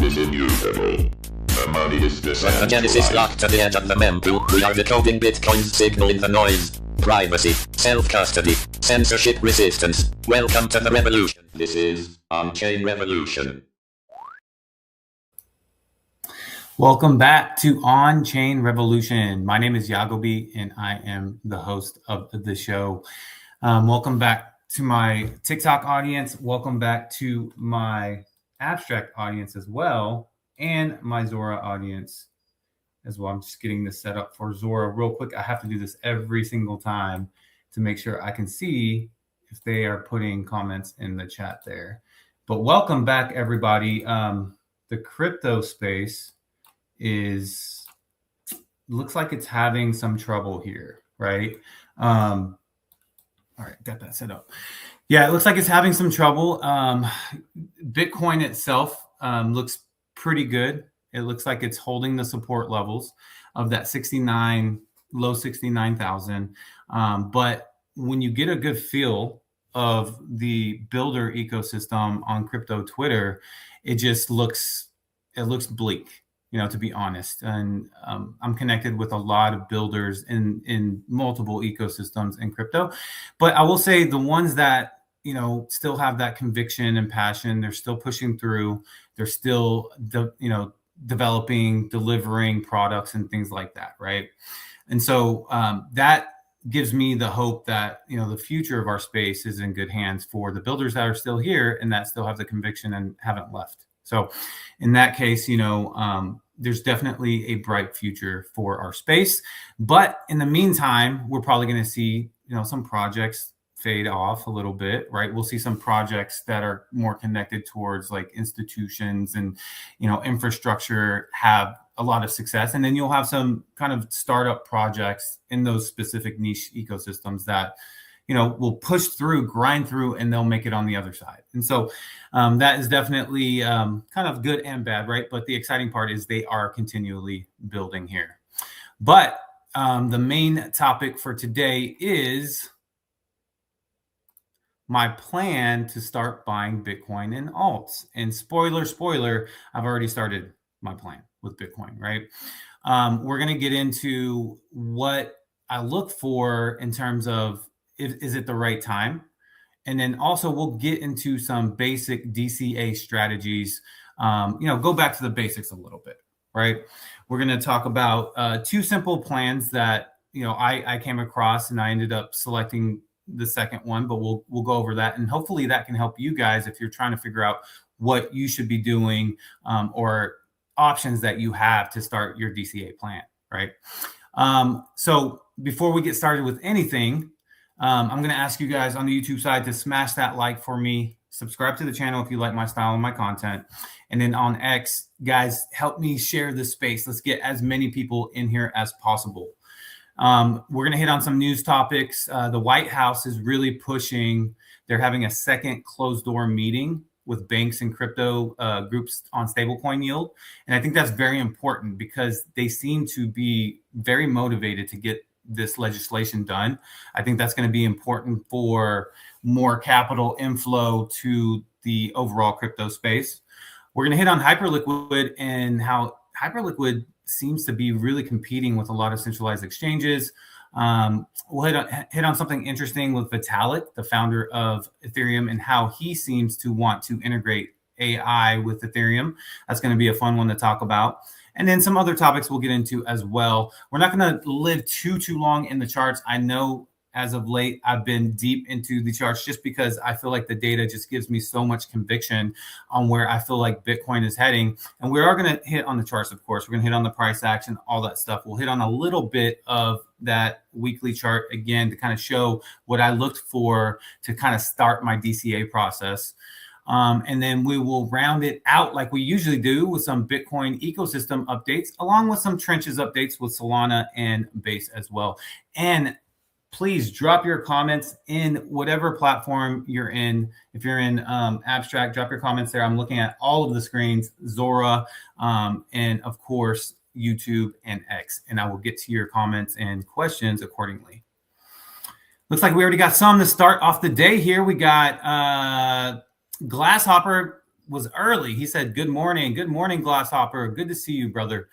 is immutable. The money is With the Genesis locked to the edge of the mempool, we are decoding Bitcoin's signal in the noise. Privacy, self-custody, censorship resistance. Welcome to the revolution. This is OnChain Revolution. Welcome back to OnChain Revolution. My name is Yagobi, and I am the host of the show. Welcome back to my TikTok audience. Welcome back to my abstract audience as well, and my Zora audience as well. I'm just getting this set up for Zora real quick. I have to do this every single time to make sure I can see if they are putting comments in the chat there. But welcome back, everybody. The crypto space looks like it's having some trouble here, right? All right, got that set up. Yeah, it looks like it's having some trouble. Bitcoin itself looks pretty good. It looks like it's holding the support levels of that low 69,000. But when you get a good feel of the builder ecosystem on crypto Twitter, it looks bleak, to be honest. And I'm connected with a lot of builders in multiple ecosystems in crypto. But I will say the ones that, still have that conviction and passion, they're still pushing through. They're still, developing, delivering products and things like that, right? And so that gives me the hope that, the future of our space is in good hands for the builders that are still here and that still have the conviction and haven't left. So in that case, there's definitely a bright future for our space. But in the meantime, we're probably going to see, some projects fade off a little bit, right? We'll see some projects that are more connected towards like institutions and, infrastructure have a lot of success. And then you'll have some kind of startup projects in those specific niche ecosystems that, will push through, grind through, and they'll make it on the other side. And so that is definitely kind of good and bad, right? But the exciting part is they are continually building here. But the main topic for today is my plan to start buying Bitcoin and alts. And spoiler, I've already started my plan with Bitcoin, right? We're going to get into what I look for in terms of is it the right time? And then also we'll get into some basic DCA strategies, go back to the basics a little bit, right? We're going to talk about two simple plans that, I came across, and I ended up selecting the second one, but we'll go over that. And hopefully that can help you guys if you're trying to figure out what you should be doing or options that you have to start your DCA plan, right? So before we get started with anything, I'm going to ask you guys on the YouTube side to smash that like for me, subscribe to the channel if you like my style and my content. And then on X, guys, help me share this space. Let's get as many people in here as possible. We're going to hit on some news topics. The White House is really pushing. They're having a second closed door meeting with banks and crypto groups on stablecoin yield. And I think that's very important because they seem to be very motivated to get this legislation done. I think that's going to be important for more capital inflow to the overall crypto space. We're going to hit on Hyperliquid and how Hyperliquid seems to be really competing with a lot of centralized exchanges. We'll hit on something interesting with Vitalik, the founder of Ethereum, and how he seems to want to integrate AI with Ethereum. That's going to be a fun one to talk about. And then some other topics we'll get into as well. We're not going to live too long in the charts. I know as of late, I've been deep into the charts just because I feel like the data just gives me so much conviction on where I feel like Bitcoin is heading. And we are going to hit on the charts, of course. We're going to hit on the price action, all that stuff. We'll hit on a little bit of that weekly chart again to kind of show what I looked for to kind of start my DCA process. And then we will round it out like we usually do with some Bitcoin ecosystem updates, along with some trenches updates with Solana and Base as well. And please drop your comments in whatever platform you're in. If you're in Abstract, drop your comments there. I'm looking at all of the screens, Zora, and of course, YouTube and X. And I will get to your comments and questions accordingly. Looks like we already got some to start off the day here. We got Glasshopper was early. He said, good morning, Glasshopper. Good to see you, brother.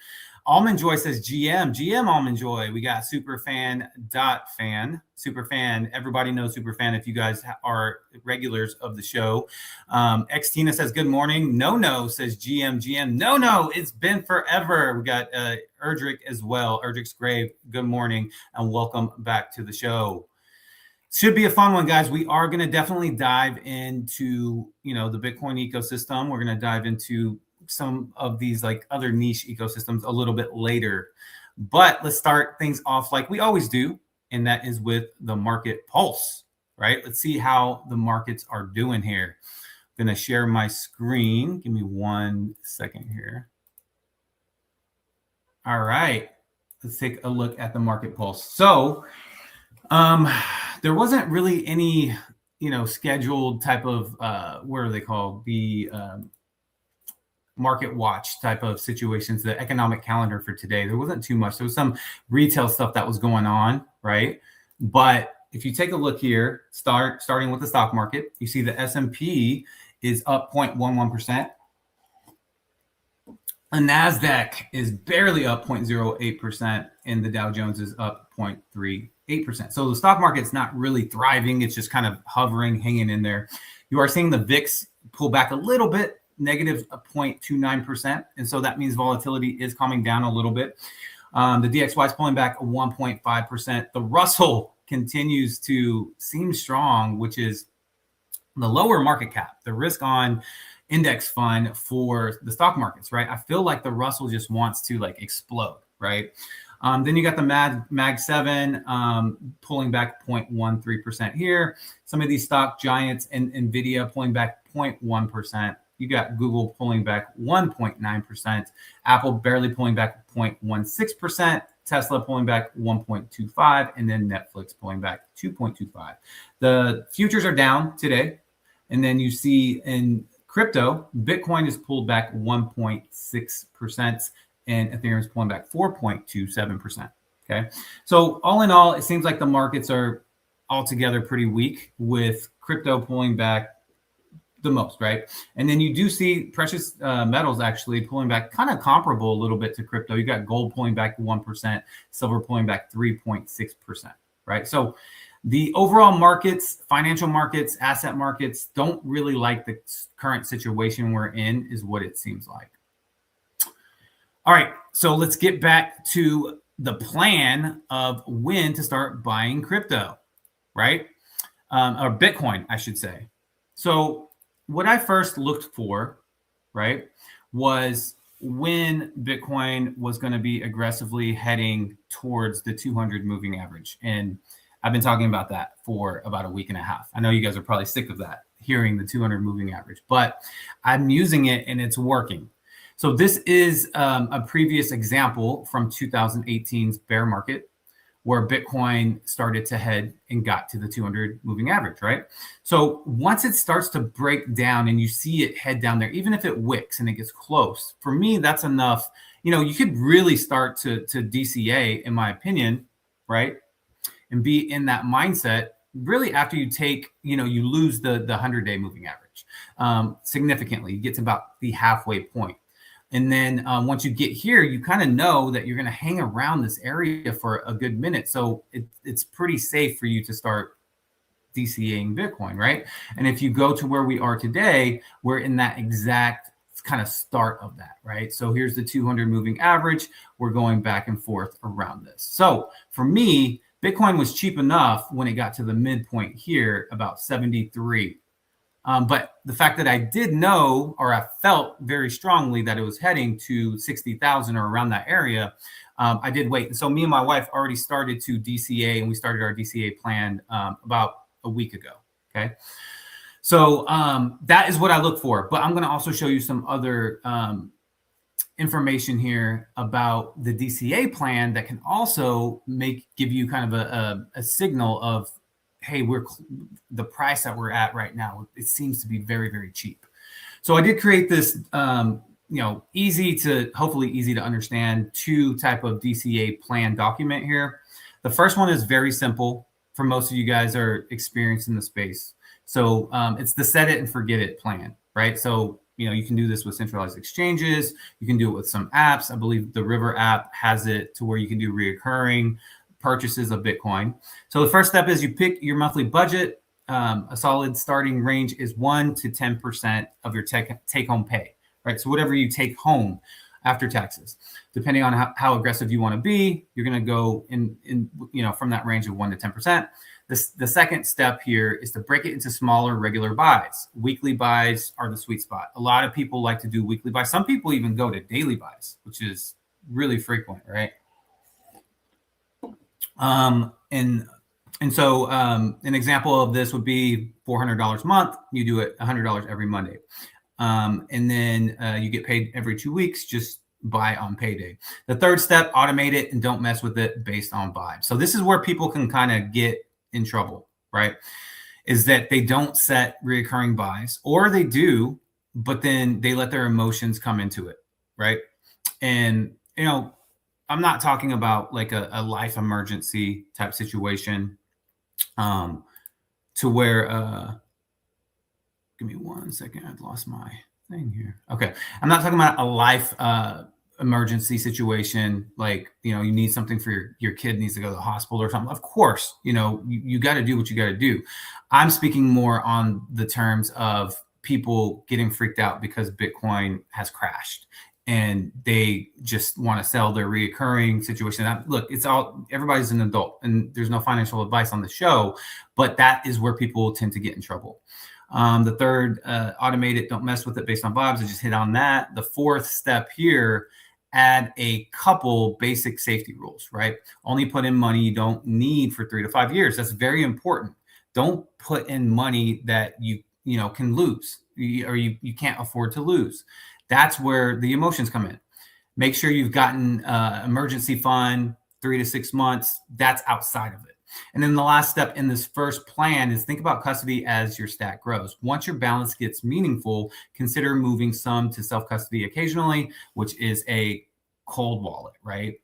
Almond Joy says GM Almond Joy. We got Superfan. Everybody knows Superfan if you guys are regulars of the show. X Tina says good morning. No says GM. No, it's been forever. We got Erdrick as well. Erdrick's Grave. Good morning and welcome back to the show. Should be a fun one, guys. We are going to definitely dive into the Bitcoin ecosystem. We're going to dive into some of these like other niche ecosystems a little bit later, but let's start things off like we always do, and that is with the market pulse, right? Let's see how the markets are doing here. I'm going to share my screen. Give me 1 second here. All right, let's take a look at the market pulse. So there wasn't really any scheduled type of what are they called, the market watch type of situations, the economic calendar for today. There wasn't too much. There was some retail stuff that was going on, right? But if you take a look here, starting with the stock market, you see the S&P is up 0.11%. The NASDAQ is barely up 0.08%, and the Dow Jones is up 0.38%. So the stock market's not really thriving. It's just kind of hovering, hanging in there. You are seeing the VIX pull back a little bit, negative 0.29%. And so that means volatility is coming down a little bit. The DXY is pulling back 1.5%. The Russell continues to seem strong, which is the lower market cap, the risk on index fund for the stock markets, right? I feel like the Russell just wants to like explode, right? Then you got the Mag 7 pulling back 0.13% here. Some of these stock giants and NVIDIA pulling back 0.1%. You got Google pulling back 1.9%, Apple barely pulling back 0.16%, Tesla pulling back 1.25%, and then Netflix pulling back 2.25%. The futures are down today. And then you see in crypto, Bitcoin is pulled back 1.6%, and Ethereum is pulling back 4.27%. Okay. So all in all, it seems like the markets are altogether pretty weak, with crypto pulling back the most, right? And then you do see precious metals actually pulling back kind of comparable a little bit to crypto. You got gold pulling back 1%, silver pulling back 3.6%, right? So the overall markets, financial markets, asset markets don't really like the current situation we're in, is what it seems like. All right, so let's get back to the plan of when to start buying crypto, right? Or Bitcoin, I should say. So what I first looked for, right, was when Bitcoin was going to be aggressively heading towards the 200 moving average. And I've been talking about that for about a week and a half. I know you guys are probably sick of that, hearing the 200 moving average, but I'm using it and it's working. So this is a previous example from 2018's bear market, where Bitcoin started to head and got to the 200 moving average, right? So once it starts to break down and you see it head down there, even if it wicks and it gets close, for me, that's enough. You could really start to DCA, in my opinion, right? And be in that mindset really after you take, you lose the 100-day moving average significantly. You get to about the halfway point. And then once you get here, you kind of know that you're going to hang around this area for a good minute. So it's pretty safe for you to start DCAing Bitcoin, right? And if you go to where we are today, we're in that exact kind of start of that, right? So here's the 200 moving average. We're going back and forth around this. So for me, Bitcoin was cheap enough when it got to the midpoint here, about 73. But the fact that I did know, or I felt very strongly that it was heading to 60,000 or around that area, I did wait. And so me and my wife already started to DCA, and we started our DCA plan about a week ago. Okay. So that is what I look for. But I'm going to also show you some other information here about the DCA plan that can also give you kind of a signal of, hey, the price that we're at right now, it seems to be very, very cheap. So I did create this, hopefully easy to understand 2 type of DCA plan document here. The first one is very simple for most of you guys are experienced in the space. So it's the set it and forget it plan, right? So you can do this with centralized exchanges. You can do it with some apps. I believe the River app has it to where you can do reoccurring purchases of Bitcoin. So the first step is you pick your monthly budget. A solid starting range is 1 to 10% of your take-home pay, right? So whatever you take home after taxes, depending on how aggressive you want to be, you're going to go in from that range of 1 to 10%. The second step here is to break it into smaller regular buys. Weekly buys are the sweet spot. A lot of people like to do weekly buys. Some people even go to daily buys, which is really frequent, right? And so an example of this would be $400 a month. You do it $100 every Monday. And then you get paid every 2 weeks, just buy on payday. The third step, automate it and don't mess with it based on vibes. So this is where people can kind of get in trouble, right? Is that they don't set reoccurring buys, or they do, but then they let their emotions come into it, right? And, I'm not talking about like a life emergency type situation to where, give me 1 second. I've lost my thing here. Okay. I'm not talking about a life emergency situation. Like, you need something for your kid needs to go to the hospital or something. Of course, you got to do what you got to do. I'm speaking more on the terms of people getting freaked out because Bitcoin has crashed and they just want to sell their reoccurring situation. Look, everybody's an adult and there's no financial advice on the show, but that is where people tend to get in trouble. The third, automate it, don't mess with it based on vibes. I just hit on that. The fourth step here, add a couple basic safety rules, right? Only put in money you don't need for 3 to 5 years. That's very important. Don't put in money that you can lose or you can't afford to lose. That's where the emotions come in. Make sure you've gotten emergency fund 3 to 6 months. That's outside of it. And then the last step in this first plan is think about custody as your stack grows. Once your balance gets meaningful, consider moving some to self-custody occasionally, which is a cold wallet, right?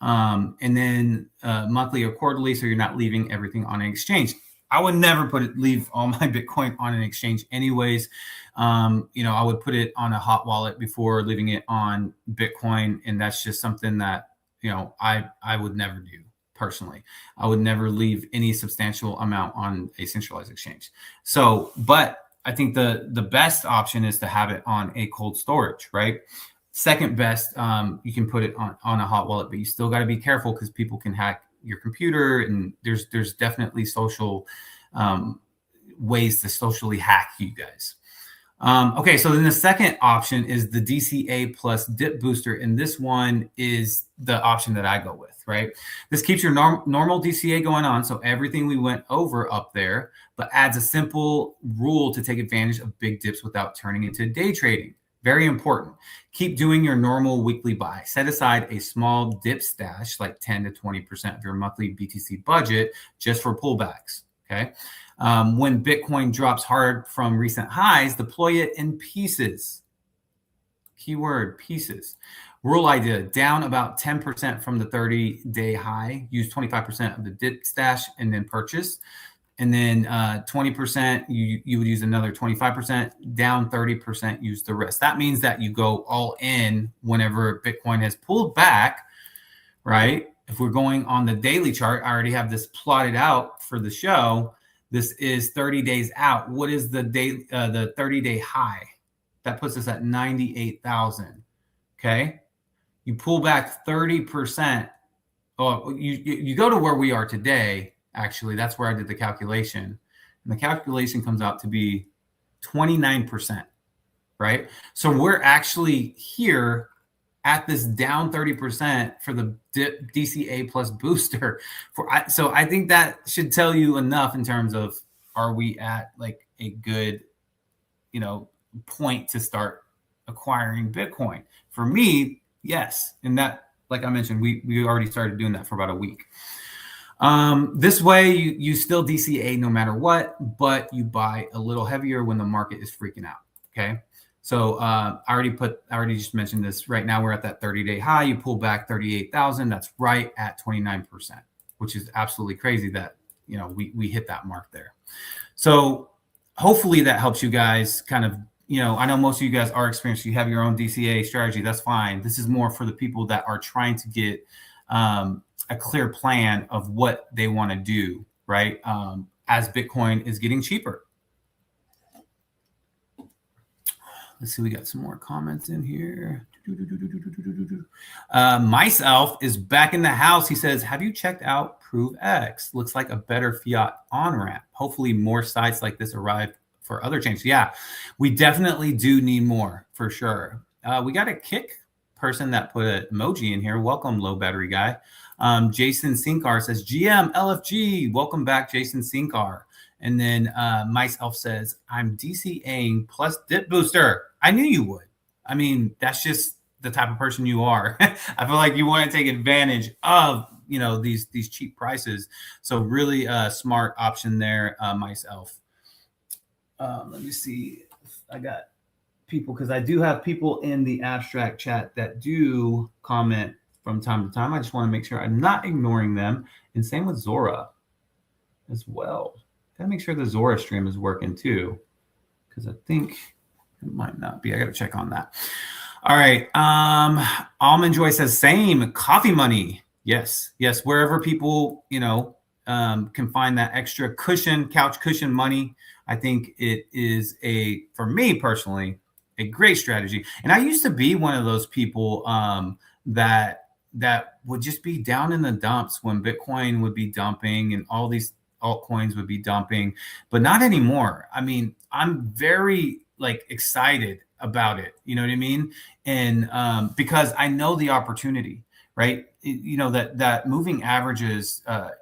And then monthly or quarterly, so you're not leaving everything on an exchange. I would never leave all my Bitcoin on an exchange anyways. I would put it on a hot wallet before leaving it on Bitcoin. And that's just something that, I would never do. Personally, I would never leave any substantial amount on a centralized exchange. So, but I think the best option is to have it on a cold storage, right? Second best, you can put it on a hot wallet, but you still got to be careful because people can hack your computer, and there's definitely social ways to socially hack you guys. Okay, so then the second option is the DCA plus dip booster, and this one is the option that I go with, right? This keeps your normal DCA going on, so everything we went over up there, but adds a simple rule to take advantage of big dips without turning into day trading. Very important. Keep doing your normal weekly buy. Set aside a small dip stash, like 10 to 20% of your monthly BTC budget, just for pullbacks, okay? When Bitcoin drops hard from recent highs, deploy it in pieces. Keyword, pieces. Rule idea, down about 10% from the 30-day high. Use 25% of the dip stash and then purchase. And then 20%, you would use another 25%. Down 30%, use the rest. That means that you go all in whenever Bitcoin has pulled back, right? If we're going on the daily chart, I already have this plotted out for the show. This is 30 days out. What is the 30-day high? That puts us at 98,000. Okay. You pull back 30%. Oh, you go to where we are today. Actually, that's where I did the calculation. And the calculation comes out to be 29%, right? So we're actually here at this down 30% for the DCA plus booster. So I think that should tell you enough in terms of, are we at like a good, point to start acquiring Bitcoin? For me, yes. And that, like I mentioned, we already started doing that for about a week. This way you still DCA no matter what, but you buy a little heavier when the market is freaking out. Okay. So I already just mentioned this. Right now we're at that 30-day high. You pull back 38,000. That's right at 29%, which is absolutely crazy that, we hit that mark there. So hopefully that helps you guys kind of, I know most of you guys are experienced. You have your own DCA strategy. That's fine. This is more for the people that are trying to get a clear plan of what they want to do, right? As Bitcoin is getting cheaper. Let's see, we got some more comments in here. Myself is back in the house. He says, have you checked out Prove X? Looks like a better fiat on-ramp. Hopefully more sites like this arrive for other chains. Yeah, we definitely do need more for sure. We got a kick person that put an emoji in here. Welcome, low battery guy. Jason Sinkar says, GM LFG. Welcome back, Jason Sinkar. And then Myself says, I'm DCAing plus dip booster. I knew you would. I mean, that's just the type of person you are. I feel like you want to take advantage of, these cheap prices. So really smart option there, Myself. Let me see if I got people, because I do have people in the abstract chat that do comment from time to time. I just want to make sure I'm not ignoring them. And same with Zora as well. Gotta make sure the Zora stream is working too, because I think it might not be. I gotta check on that. All right. Almond Joy says, same. Coffee money. Yes. Wherever people, can find that extra cushion, couch cushion money. I think it is for me personally, a great strategy. And I used to be one of those people that would just be down in the dumps when Bitcoin would be dumping and all these altcoins would be dumping, but not anymore. I mean, I'm very excited about it. You know what I mean? And because I know the opportunity, right? That moving averages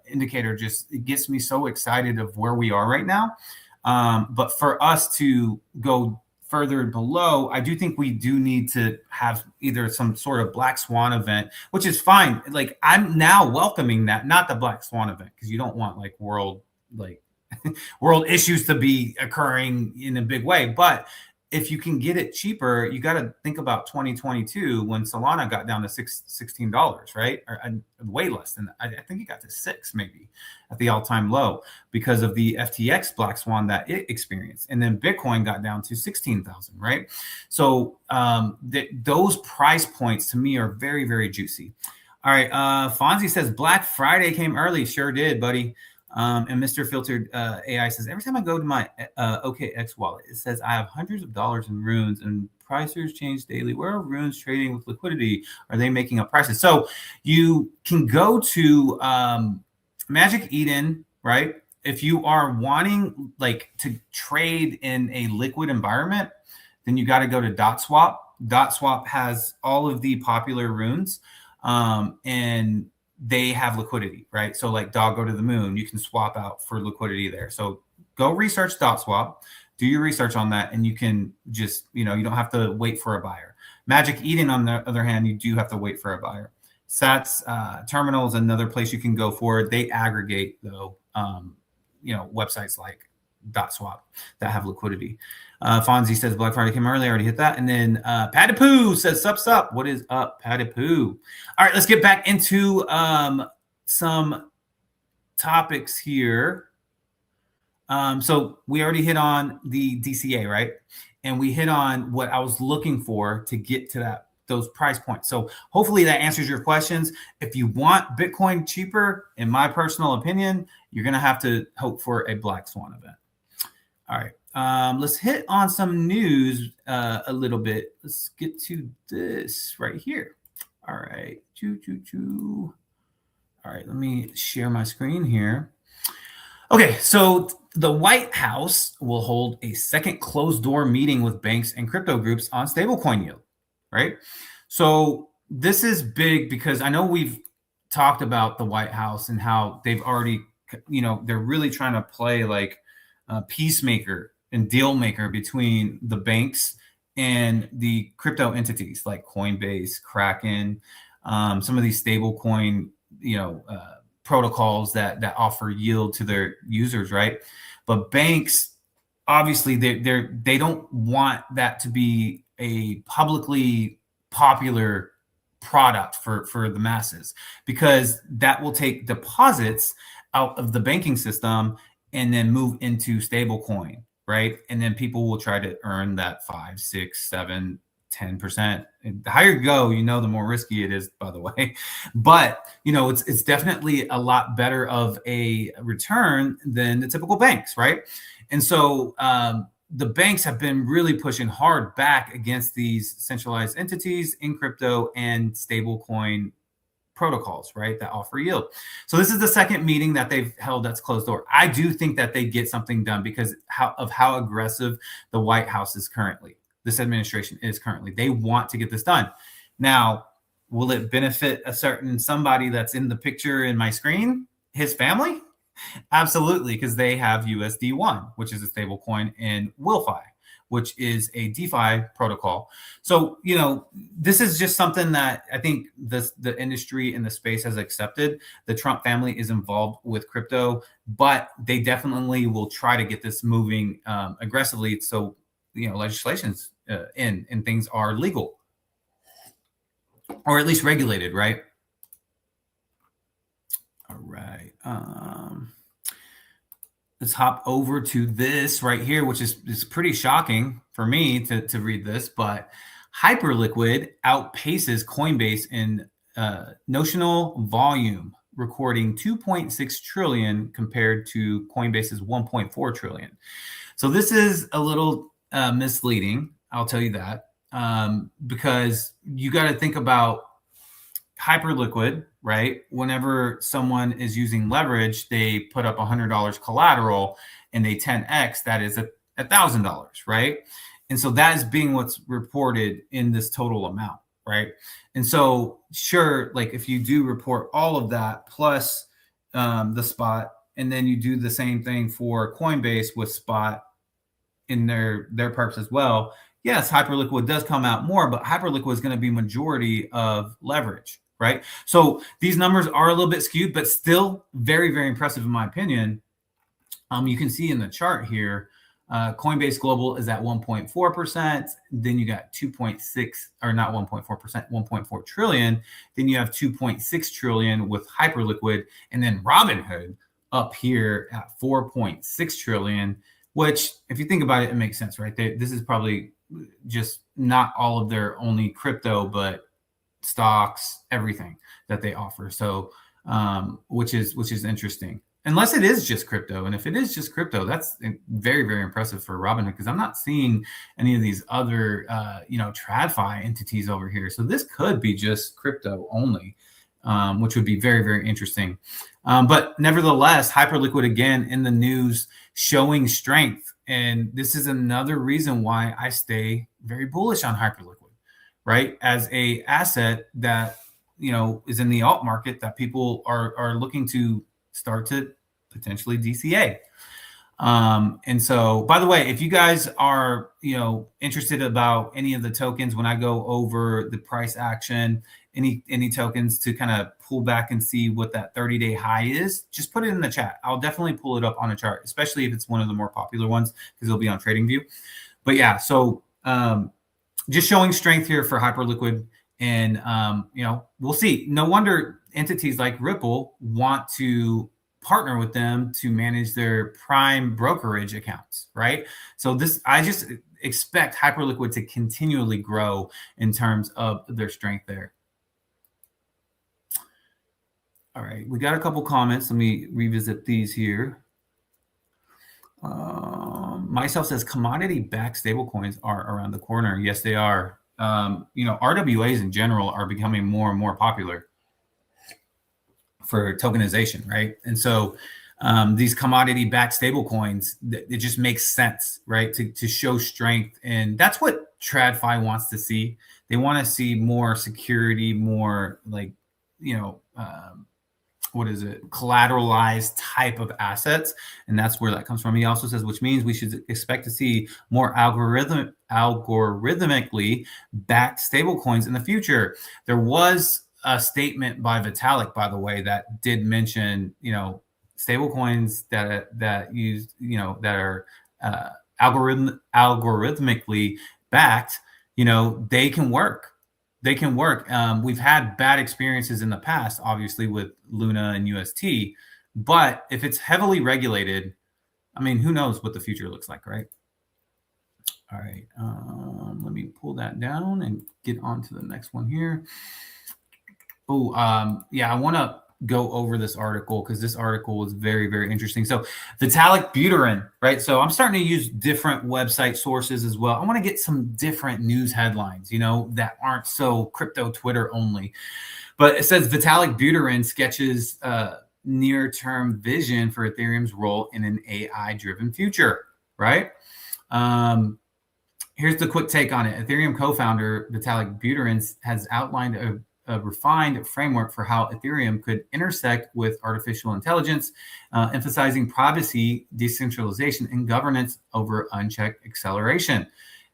indicator it gets me so excited of where we are right now. But for us to go further below, I do think we do need to have either some sort of black swan event, which is fine. I'm now welcoming that, not the black swan event, because you don't want world issues to be occurring in a big way. But if you can get it cheaper, you got to think about 2022 when Solana got down to $16, right? Or way less than that. I think it got to $6 maybe at the all-time low because of the FTX black swan that it experienced. And then Bitcoin got down to 16,000, right? So those price points to me are very, very juicy. All right. Fonzie says Black Friday came early. Sure did, buddy. And Mr. Filtered AI says, every time I go to my OKX wallet, it says I have hundreds of dollars in runes and prices change daily. Where are runes trading with liquidity? Are they making up prices? So you can go to Magic Eden, right? If you are wanting to trade in a liquid environment, then you got to go to DotSwap. DotSwap has all of the popular runes and they have liquidity, right? So Dog Go to the Moon, you can swap out for liquidity there. So go research DotSwap, do your research on that, and you can just, you don't have to wait for a buyer. Magic Eden, on the other hand, you do have to wait for a buyer. Sats Terminal is another place you can go for. They aggregate, though, websites like DotSwap that have liquidity. Fonzie says Black Friday came early. I already hit that. And then Patapoo says, sup. What is up, Patapoo? All right, let's get back into some topics here. So we already hit on the DCA, right? And we hit on what I was looking for to get to those price points. So hopefully that answers your questions. If you want Bitcoin cheaper, in my personal opinion, you're going to have to hope for a black swan event. All right. Let's hit on some news a little bit. Let's get to this right here. All right. All right. Let me share my screen here. Okay. So the White House will hold a second closed door meeting with banks and crypto groups on stablecoin yield, right? So this is big because I know we've talked about the White House and how they've already, they're really trying to play peacemaker and deal maker between the banks and the crypto entities like Coinbase, Kraken, some of these stable coin, protocols that offer yield to their users, right? But banks, obviously, they don't want that to be a publicly popular product for the masses, because that will take deposits out of the banking system and then move into stable coin, right? And then people will try to earn that 5, 6, 7, 10%. And the higher you go, the more risky it is, by the way. But it's definitely a lot better of a return than the typical banks, right? And so the banks have been really pushing hard back against these centralized entities in crypto and stablecoin protocols, right, that offer yield. So this is the second meeting that they've held that's closed door. I do think that they get something done because of how aggressive the White House is currently. This administration is currently. They want to get this done. Now, will it benefit a certain somebody that's in the picture in my screen? His family? Absolutely, because they have USD1, which is a stable coin, and WillFi, which is a DeFi protocol. So, this is just something that I think the industry and the space has accepted. The Trump family is involved with crypto, but they definitely will try to get this moving aggressively. So, legislation's in and things are legal or at least regulated, right? All right. Let's hop over to this right here, which is pretty shocking for me to read this, but Hyperliquid outpaces Coinbase in notional volume, recording 2.6 trillion compared to Coinbase's 1.4 trillion. So this is a little misleading, I'll tell you that, because you got to think about Hyperliquid, right? Whenever someone is using leverage, they put up $100 collateral and they 10x, that is $1,000, right? And so that is being what's reported in this total amount, right? And so sure, like if you do report all of that plus the spot, and then you do the same thing for Coinbase with spot in their perps as well, yes, Hyperliquid does come out more, but Hyperliquid is going to be majority of leverage, right? So these numbers are a little bit skewed, but still very, very impressive in my opinion. You can see in the chart here, Coinbase Global is at 1.4%. Then you got 2.6, or not 1.4%, 1.4 trillion. Then you have 2.6 trillion with Hyperliquid, and then Robinhood up here at 4.6 trillion. Which, if you think about it, it makes sense, right? This is probably just not all of their only crypto, but stocks, everything that they offer. So, which is interesting. Unless it is just crypto, and if it is just crypto, that's very, very impressive for Robinhood because I'm not seeing any of these other, TradFi entities over here. So this could be just crypto only, which would be very, very interesting. But nevertheless, Hyperliquid again in the news showing strength. And this is another reason why I stay very bullish on Hyperliquid, right? As a asset that, is in the alt market that people are looking to start to potentially DCA. And so, by the way, if you guys are, interested about any of the tokens, when I go over the price action, any tokens to kind of pull back and see what that 30-day high is, just put it in the chat. I'll definitely pull it up on a chart, especially if it's one of the more popular ones, because it'll be on TradingView. But yeah, so just showing strength here for Hyperliquid. And, we'll see. No wonder entities like Ripple want to partner with them to manage their prime brokerage accounts, right? So I just expect Hyperliquid to continually grow in terms of their strength there. All right, we got a couple comments. Let me revisit these here. Myself says commodity-backed stablecoins are around the corner. Yes, they are. RWAs in general are becoming more and more popular for tokenization, right? And so these commodity-backed stablecoins, it just makes sense, right? To show strength, and that's what TradFi wants to see. They want to see more security, more like, collateralized type of assets, and that's where that comes from. He also says, which means we should expect to see more algorithmically backed stablecoins in the future. There was a statement by Vitalik, by the way, that did mention, stablecoins that use, that are algorithmically backed, they can work. They can work. We've had bad experiences in the past, obviously, with Luna and UST. But if it's heavily regulated, I mean, who knows what the future looks like, right? All right, let me pull that down and get on to the next one here. Oh, yeah, I want to go over this article because this article is very, very interesting. So Vitalik Buterin, right? So I'm starting to use different website sources as well. I want to get some different news headlines, you know, that aren't so crypto Twitter only. But it says Vitalik Buterin sketches near-term vision for Ethereum's role in an AI-driven future, right? Here's the quick take on it. Ethereum co-founder Vitalik Buterin has outlined a refined framework for how Ethereum could intersect with artificial intelligence, emphasizing privacy, decentralization, and governance over unchecked acceleration.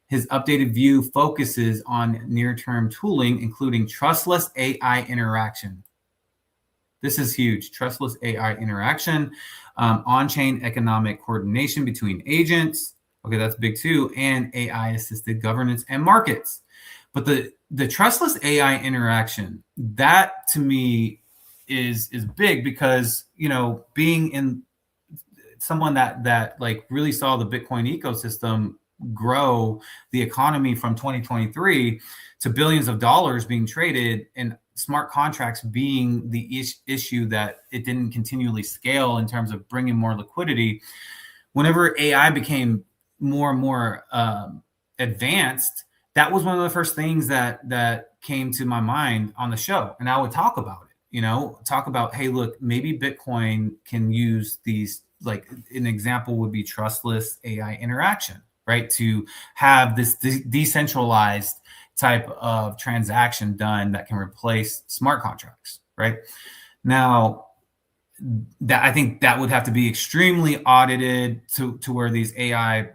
His updated view focuses on near-term tooling, including trustless AI interaction. This is huge. Trustless AI interaction, on-chain economic coordination between agents. Okay, that's big too, and AI-assisted governance and markets. But the trustless AI interaction, that to me is big because, you know, being in someone that like really saw the Bitcoin ecosystem grow the economy from 2023 to billions of dollars being traded, and smart contracts being the issue that it didn't continually scale in terms of bringing more liquidity. Whenever AI became more and more advanced, that was one of the first things that came to my mind on the show. And I would talk about it, you know, talk about, hey, look, maybe Bitcoin can use these, like an example would be trustless AI interaction, right? To have this decentralized type of transaction done that can replace smart contracts, right? Now, that I think that would have to be extremely audited to where these AI,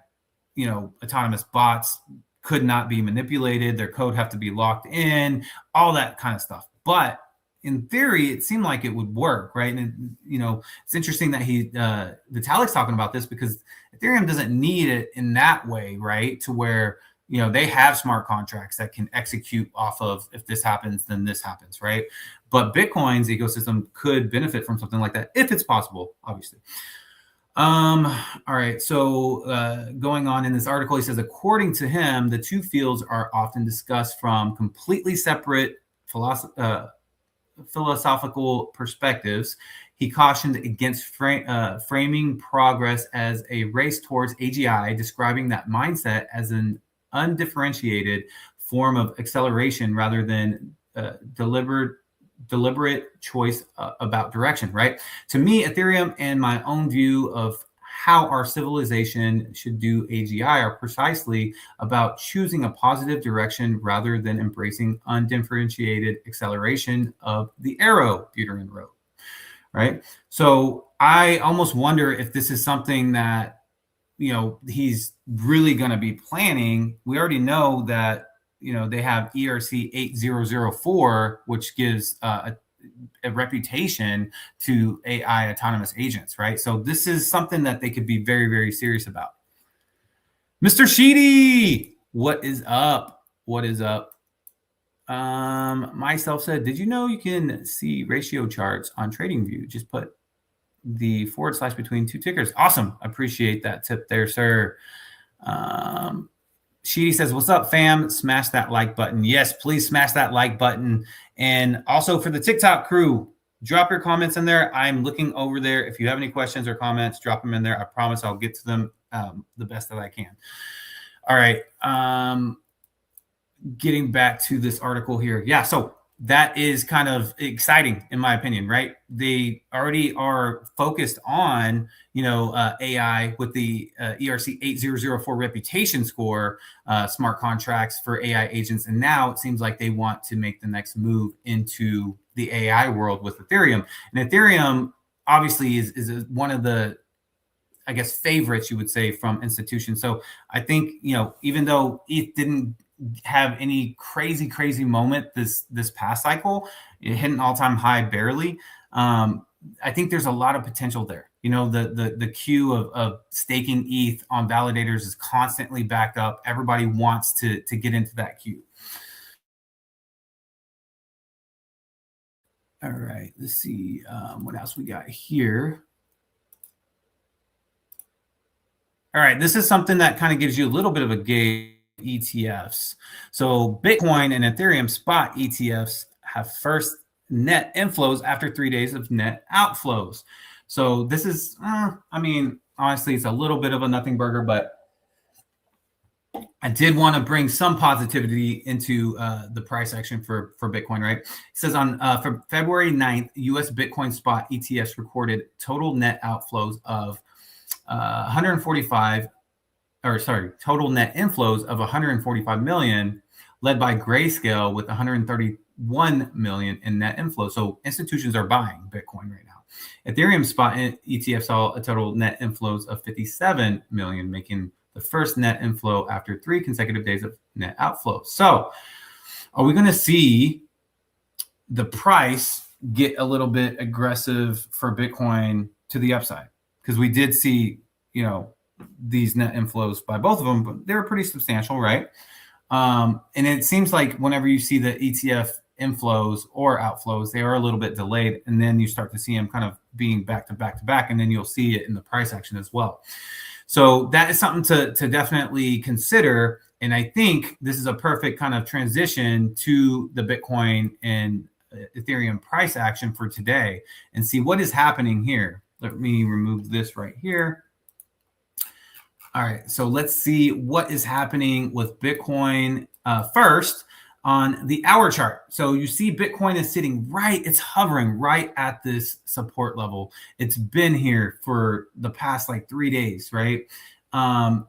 you know, autonomous bots could not be manipulated. Their code have to be locked in, all that kind of stuff. But in theory, it seemed like it would work, right? And, you know, it's interesting that Vitalik's talking about this because Ethereum doesn't need it in that way, right? To where, you know, they have smart contracts that can execute off of, if this happens, then this happens, right? But Bitcoin's ecosystem could benefit from something like that if it's possible, obviously. All right. So going on in this article, he says, according to him, the two fields are often discussed from completely separate philosophical perspectives. He cautioned against framing progress as a race towards AGI, describing that mindset as an undifferentiated form of acceleration rather than deliberate choice about direction, right? To me, Ethereum and my own view of how our civilization should do AGI are precisely about choosing a positive direction rather than embracing undifferentiated acceleration of the arrow, Buterin wrote, right? So I almost wonder if this is something that, you know, he's really going to be planning. We already know that, you know, they have ERC 8004, which gives a reputation to AI autonomous agents, right? So this is something that they could be very, very serious about. Mr. Sheedy, what is up? What is up? Myself said, did you know you can see ratio charts on TradingView? Just put the / between two tickers. Awesome. I appreciate that tip there, sir. Sheedy says, what's up, fam? Smash that like button. Yes, please smash that like button. And also for the TikTok crew, drop your comments in there. I'm looking over there. If you have any questions or comments, drop them in there. I promise I'll get to them the best that I can. All right. Getting back to this article here. Yeah, so that is kind of exciting in my opinion, right? They already are focused on, you know, AI with the ERC 8004 reputation score, smart contracts for AI agents. And now it seems like they want to make the next move into the AI world with Ethereum. And Ethereum obviously is one of the, I guess, favorites, you would say, from institutions. So I think, you know, even though ETH didn't have any crazy moment this past cycle, it hit an all-time high barely. I think there's a lot of potential there. You know, the queue of staking ETH on validators is constantly backed up. Everybody wants to get into that queue. All right, let's see what else we got here. All right, this is something that kind of gives you a little bit of a gauge. ETFs. So Bitcoin and Ethereum spot ETFs have first net inflows after 3 days of net outflows. So this is, I mean, honestly, it's a little bit of a nothing burger, but I did want to bring some positivity into the price action for Bitcoin, right? It says on for February 9th, US Bitcoin spot ETFs recorded total net outflows of 145, or sorry, total net inflows of 145 million, led by Grayscale with 131 million in net inflows. So institutions are buying Bitcoin right now. Ethereum spot ETF saw a total net inflows of 57 million, making the first net inflow after 3 consecutive days of net outflows. So are we going to see the price get a little bit aggressive for Bitcoin to the upside? Because we did see, you know, these net inflows by both of them, but they were pretty substantial, right? And it seems like whenever you see the ETF inflows or outflows, they are a little bit delayed, and then you start to see them kind of being back to back to back, and then you'll see it in the price action as well. So that is something to definitely consider. And I think this is a perfect kind of transition to the Bitcoin and Ethereum price action for today and see what is happening here. Let me remove this right here. All right, so let's see what is happening with Bitcoin first on the hour chart. So you see Bitcoin is sitting right, it's hovering right at this support level. It's been here for the past like 3 days, right?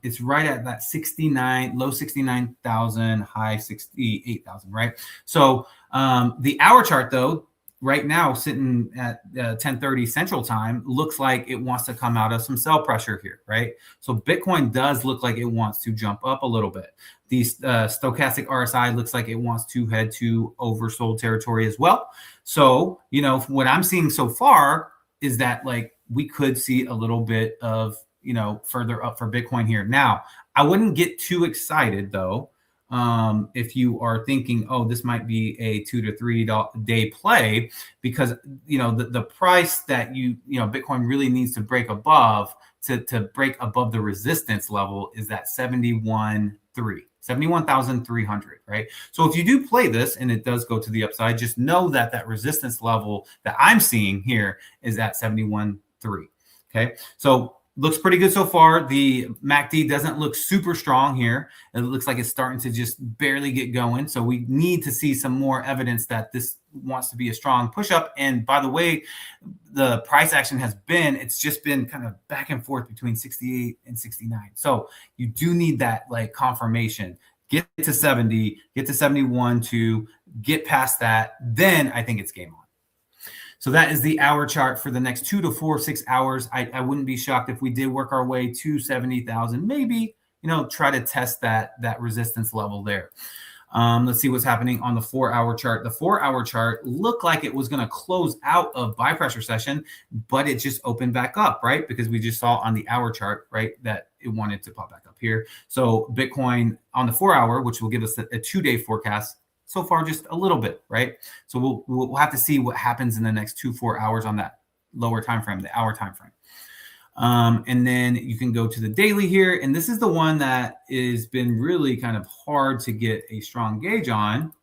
It's right at that 69, low 69,000, high 68,000, right? So the hour chart though, right now sitting at 10:30 Central Time, looks like it wants to come out of some sell pressure here, right? So Bitcoin does look like it wants to jump up a little bit. The stochastic RSI looks like it wants to head to oversold territory as well. So, you know, what I'm seeing so far is that like we could see a little bit of, you know, further up for Bitcoin here. Now, I wouldn't get too excited though. If you are thinking, oh, this might be a 2 to 3 day play, because you know the price that you know Bitcoin really needs to break above to break above the resistance level is that 71,300, right? So if you do play this and it does go to the upside, just know that that resistance level that I'm seeing here is at 71.3. Okay, so looks pretty good so far. The MACD doesn't look super strong here. It looks like it's starting to just barely get going. So we need to see some more evidence that this wants to be a strong push up. And by the way, the price action has been, it's just been kind of back and forth between 68 and 69. So you do need that like confirmation. Get to 70, get to 71 to get past that. Then I think it's game on. So that is the hour chart for the next 2 to 4, 6 hours. I wouldn't be shocked if we did work our way to 70,000, maybe, you know, try to test that resistance level there. Let's see what's happening on the 4-hour chart. The 4-hour chart looked like it was going to close out of buy pressure session, but it just opened back up, right? Because we just saw on the hour chart, right, that it wanted to pop back up here. So Bitcoin on the 4-hour, which will give us a 2-day forecast, so far just a little bit, right? So we'll have to see what happens in the next 2-4 hours on that lower time frame, the hour time frame. And then you can go to the daily here, and this is the one that has been really kind of hard to get a strong gauge on,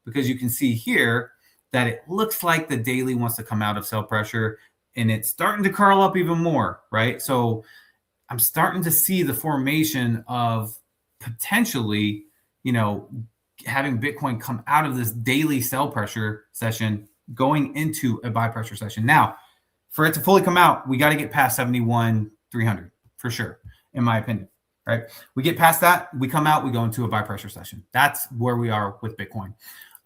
because you can see here that it looks like the daily wants to come out of sell pressure, and it's starting to curl up even more, right? So I'm starting to see the formation of potentially, you know, having Bitcoin come out of this daily sell pressure session going into a buy pressure session. Now, for it to fully come out, we got to get past 71,300 for sure, in my opinion, right? We get past that, we come out, we go into a buy pressure session. That's where we are with Bitcoin.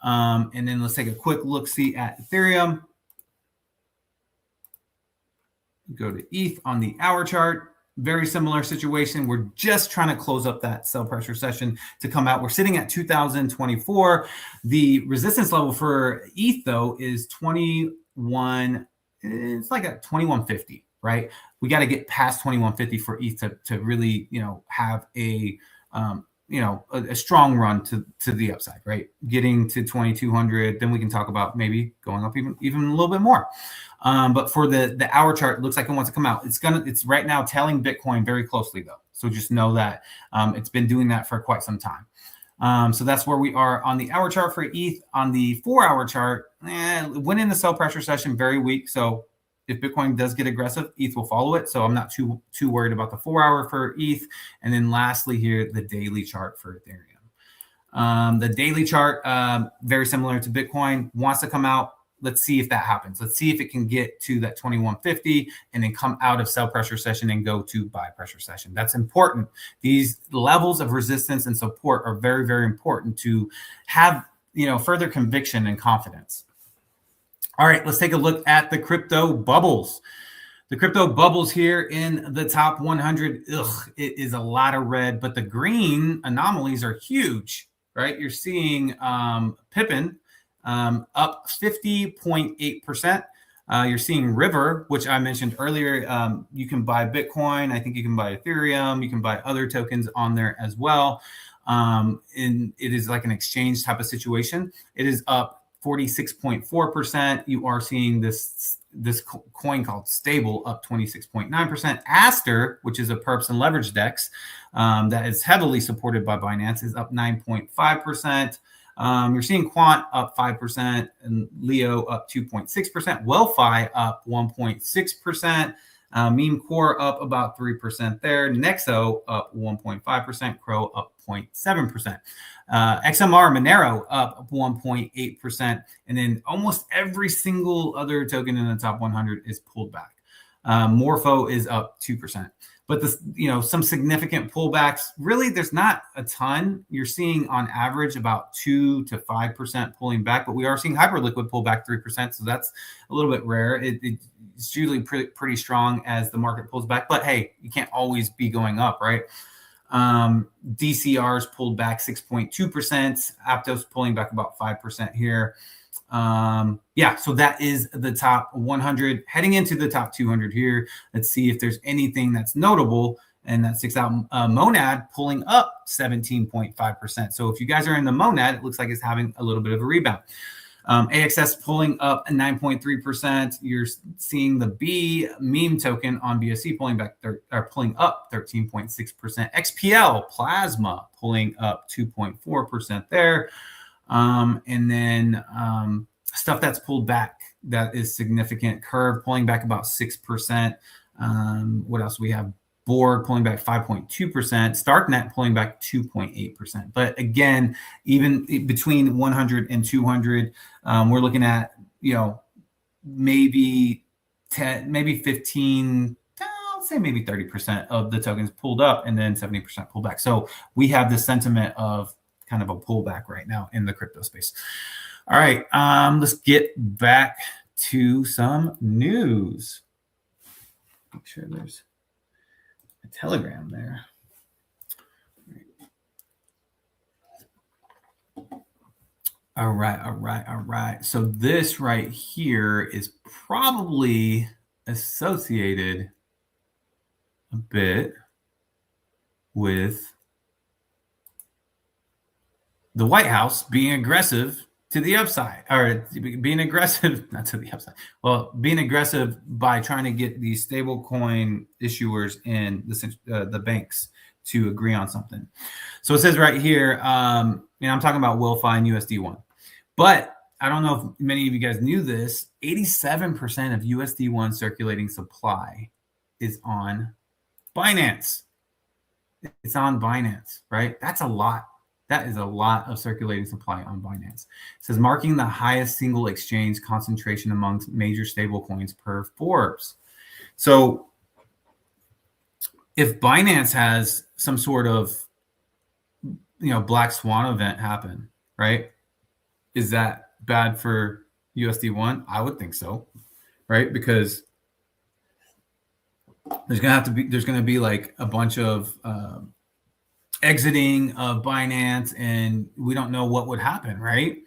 And then let's take a quick look-see at Ethereum. Go to ETH on the hour chart. Very similar situation. We're just trying to close up that sell pressure session to come out. We're sitting at 2024. The resistance level for ETH though is 21. It's like at 2150, right? We got to get past 2150 for ETH to really, you know, have a a strong run to the upside, right? Getting to 2,200, then we can talk about maybe going up even a little bit more. But for the hour chart, it looks like it wants to come out. It's right now tailing Bitcoin very closely though. So just know that it's been doing that for quite some time. So that's where we are on the hour chart for ETH. On the 4-hour chart, went in the sell pressure session very weak. So if Bitcoin does get aggressive, ETH will follow it. So I'm not too worried about the 4-hour for ETH. And then lastly here, the daily chart for Ethereum. The daily chart, very similar to Bitcoin, wants to come out. Let's see if that happens. Let's see if it can get to that 2150 and then come out of sell pressure session and go to buy pressure session. That's important. These levels of resistance and support are very, very important to have, further conviction and confidence. All right, let's take a look at the crypto bubbles. The crypto bubbles here in the top 100. It is a lot of red, but the green anomalies are huge, right? You're seeing Pippin up 50.8%. You're seeing River, which I mentioned earlier. You can buy Bitcoin. I think you can buy Ethereum. You can buy other tokens on there as well. And it is like an exchange type of situation. It is up 46.4%. You are seeing this coin called Stable up 26.9%. Aster, which is a perps and leverage dex that is heavily supported by Binance, is up 9.5%. You're seeing Quant up 5% and Leo up 2.6%. Wellfi up 1.6%. Meme Core up about 3% there. Nexo up 1.5%. Crow up 0.7%. XMR Monero up 1.8%. And then almost every single other token in the top 100 is pulled back. Morpho is up 2%. But some significant pullbacks, really, there's not a ton. You're seeing on average about 2 to 5% pulling back, but we are seeing Hyperliquid pull back 3%. So that's a little bit rare. It's usually pretty strong as the market pulls back, but hey, you can't always be going up, right? DCR's pulled back 6.2%. Aptos pulling back about 5% here. So that is the top 100. Heading into the top 200 here, let's see if there's anything that's notable, and that sticks out. Monad pulling up 17.5%. So if you guys are in the Monad, it looks like it's having a little bit of a rebound. AXS pulling up 9.3%. You're seeing the B meme token on BSC pulling up 13.6%. XPL Plasma pulling up 2.4% there. And then stuff that's pulled back that is significant. Curve pulling back about 6%. What else we have? Borg pulling back 5.2%. Starknet pulling back 2.8%. But again, even between 100 and 200, we're looking at maybe 10, maybe 15. I'll say maybe 30% of the tokens pulled up, and then 70% pulled back. So we have the sentiment of kind of a pullback right now in the crypto space. All right, let's get back to some news. Make sure there's a Telegram there. All right. So this right here is probably associated a bit with the White House being aggressive to the upside, or being aggressive, not to the upside. Well, being aggressive by trying to get these stable coin issuers and the banks to agree on something. So it says right here, I'm talking about Willfi and USD1. But I don't know if many of you guys knew this, 87% of USD1 circulating supply is on Binance. It's on Binance, right? That's a lot. That is a lot of circulating supply on Binance. It says marking the highest single exchange concentration amongst major stablecoins per Forbes. So if Binance has some sort of, black swan event happen, right? Is that bad for USD1? I would think so, right? Because there's going to be like a bunch of exiting of Binance, and we don't know what would happen, right?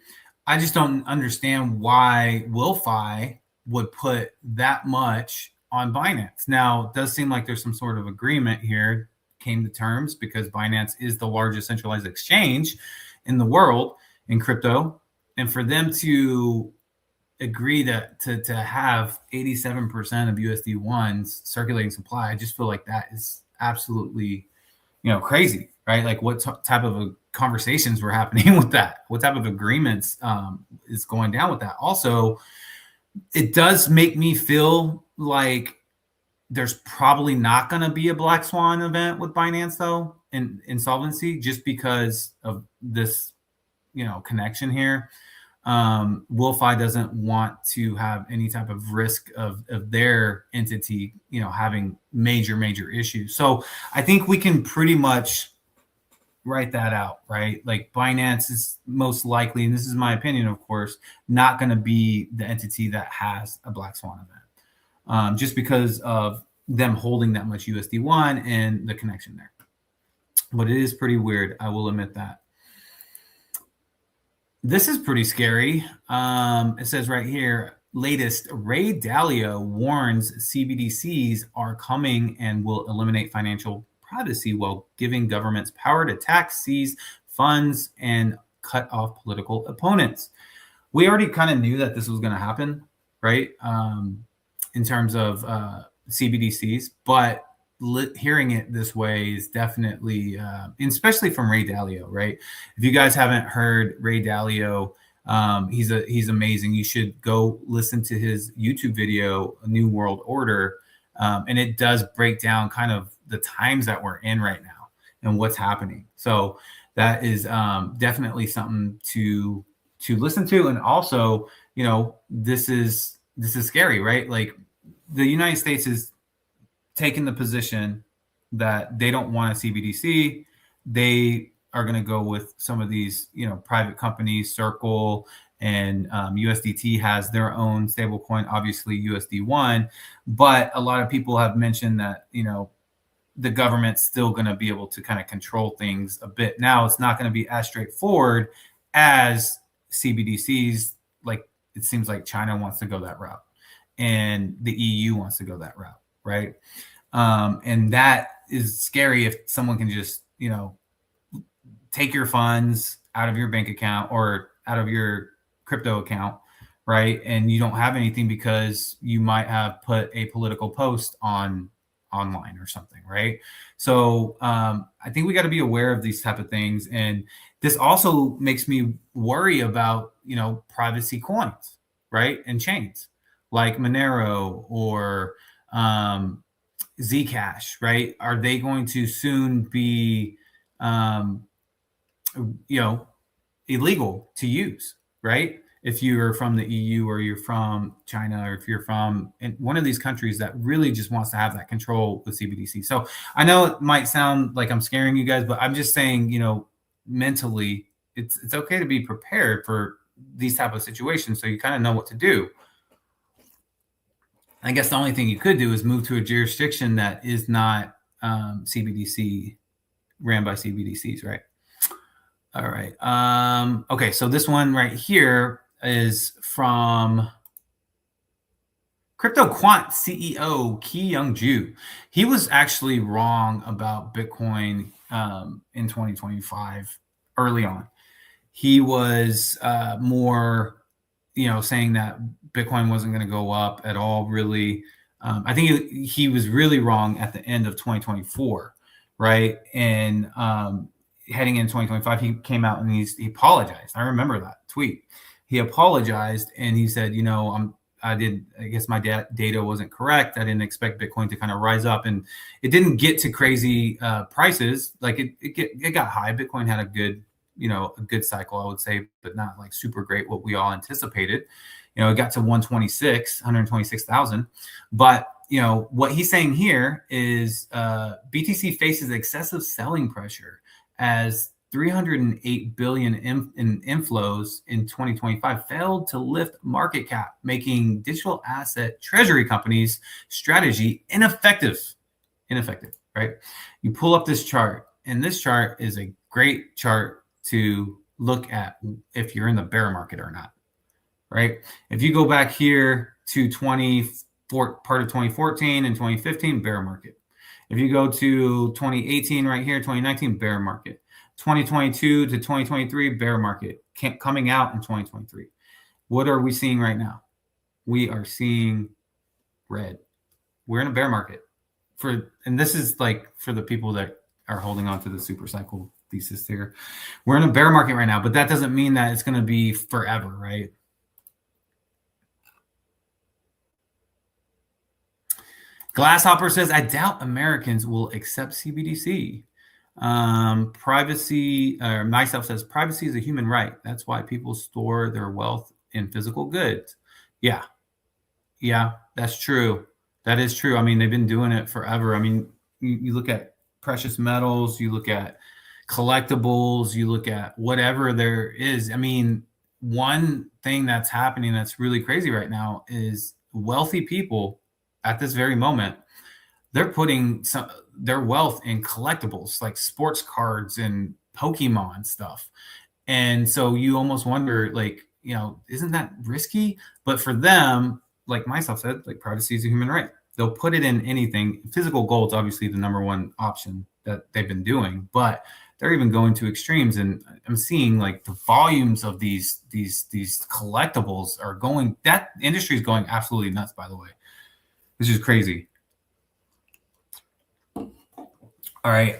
I just don't understand why Willfi would put that much on Binance. Now, it does seem like there's some sort of agreement here. came to terms, because Binance is the largest centralized exchange in the world in crypto. And for them to agree to have 87% of USD1's circulating supply, I just feel like that is absolutely, crazy, right? Like what type of conversations were happening with that? What type of agreements is going down with that? Also, it does make me feel like there's probably not going to be a black swan event with Binance though, in insolvency, just because of this, connection here. WillFi doesn't want to have any type of risk of their entity, having major issues. So I think we can pretty much write that out, right? Like Binance is most likely, and this is my opinion, of course, not going to be the entity that has a black swan event, just because of them holding that much USD1 and the connection there. But it is pretty weird, I will admit that. This is pretty scary. It says right here, latest, Ray Dalio warns CBDCs are coming and will eliminate financial privacy while giving governments power to tax, seize funds, and cut off political opponents. We already kind of knew that this was going to happen, right? In terms of CBDCs, but hearing it this way is definitely, especially from Ray Dalio, right? If you guys haven't heard Ray Dalio, he's amazing. You should go listen to his YouTube video, A New World Order, and it does break down kind of the times that we're in right now and what's happening. So that is definitely something to listen to. And also, this is scary, right? Like the United States is taking the position that they don't want a CBDC. They are going to go with some of these, private companies. Circle and USDT has their own stablecoin, obviously USD1. But a lot of people have mentioned that, the government's still going to be able to kind of control things a bit. Now, it's not going to be as straightforward as CBDCs. Like it seems like China wants to go that route, and the EU wants to go that route. Right. And that is scary if someone can just, take your funds out of your bank account or out of your crypto account. Right. And you don't have anything because you might have put a political post online or something. Right. So I think we got to be aware of these type of things. And this also makes me worry about, privacy coins. Right. And chains like Monero or Zcash, right? Are they going to soon be, illegal to use, right? If you're from the EU or you're from China, or if you're from one of these countries that really just wants to have that control with CBDC. So I know it might sound like I'm scaring you guys, but I'm just saying, mentally, it's okay to be prepared for these type of situations so you kind of know what to do. I guess the only thing you could do is move to a jurisdiction that is not CBDC, ran by CBDCs, right? All right. Okay, so this one right here is from CryptoQuant CEO Ki-Young Ju. He was actually wrong about Bitcoin in 2025 early on. He was more, saying that Bitcoin wasn't going to go up at all, really. I think he was really wrong at the end of 2024, right? And heading in 2025, he came out and he apologized. I remember that tweet. He apologized and he said, I guess my data wasn't correct. I didn't expect Bitcoin to kind of rise up, and it didn't get to crazy prices. Like it got high. Bitcoin had a good cycle, I would say, but not like super great what we all anticipated. It got to 126,000. But, what he's saying here is BTC faces excessive selling pressure as 308 billion in inflows in 2025 failed to lift market cap, making digital asset treasury companies' strategy ineffective, right? You pull up this chart, and this chart is a great chart to look at if you're in the bear market or not, right? If you go back here to part of 2014 and 2015, bear market. If you go to 2018 right here, 2019, bear market. 2022 to 2023, bear market. Coming out in 2023. What are we seeing right now? We are seeing red. We're in a bear market. And this is like for the people that are holding on to the super cycle thesis here. We're in a bear market right now, but that doesn't mean that it's going to be forever, right? Glasshopper says, I doubt Americans will accept CBDC. Privacy, myself says, privacy is a human right. That's why people store their wealth in physical goods. Yeah, that's true. That is true. I mean, they've been doing it forever. I mean, you look at precious metals, you look at collectibles, you look at whatever there is. I mean, one thing that's happening that's really crazy right now is wealthy people at this very moment, they're putting their wealth in collectibles like sports cards and Pokemon stuff. And so you almost wonder, like, you know, isn't that risky? But for them, like myself said, like, privacy is a human right. They'll put it in anything. Physical gold's obviously the number one option that they've been doing, but they're even going to extremes. And I'm seeing like the volumes of these collectibles are going, that industry is going absolutely nuts, by the way. This is crazy. All right.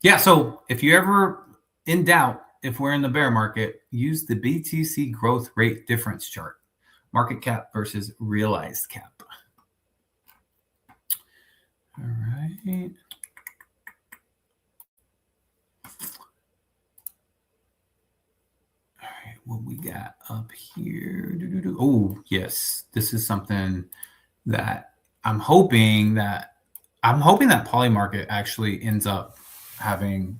Yeah. So if you're ever in doubt if we're in the bear market, use the BTC growth rate difference chart, market cap versus realized cap. All right. All right. What we got up here? Oh, yes. This is something that I'm hoping that Polymarket actually ends up having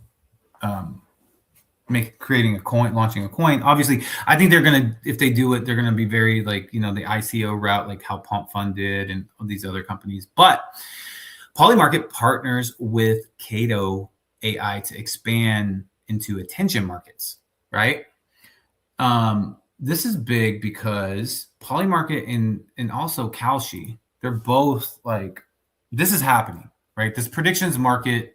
creating a coin, launching a coin. Obviously, I think they're gonna, if they do it, they're gonna be very like, you know, the ICO route, like how Pump Fund did and these other companies. But Polymarket partners with Kaito AI to expand into attention markets, right? This is big because Polymarket and also Kalshi, they're both like, this is happening, right? This predictions market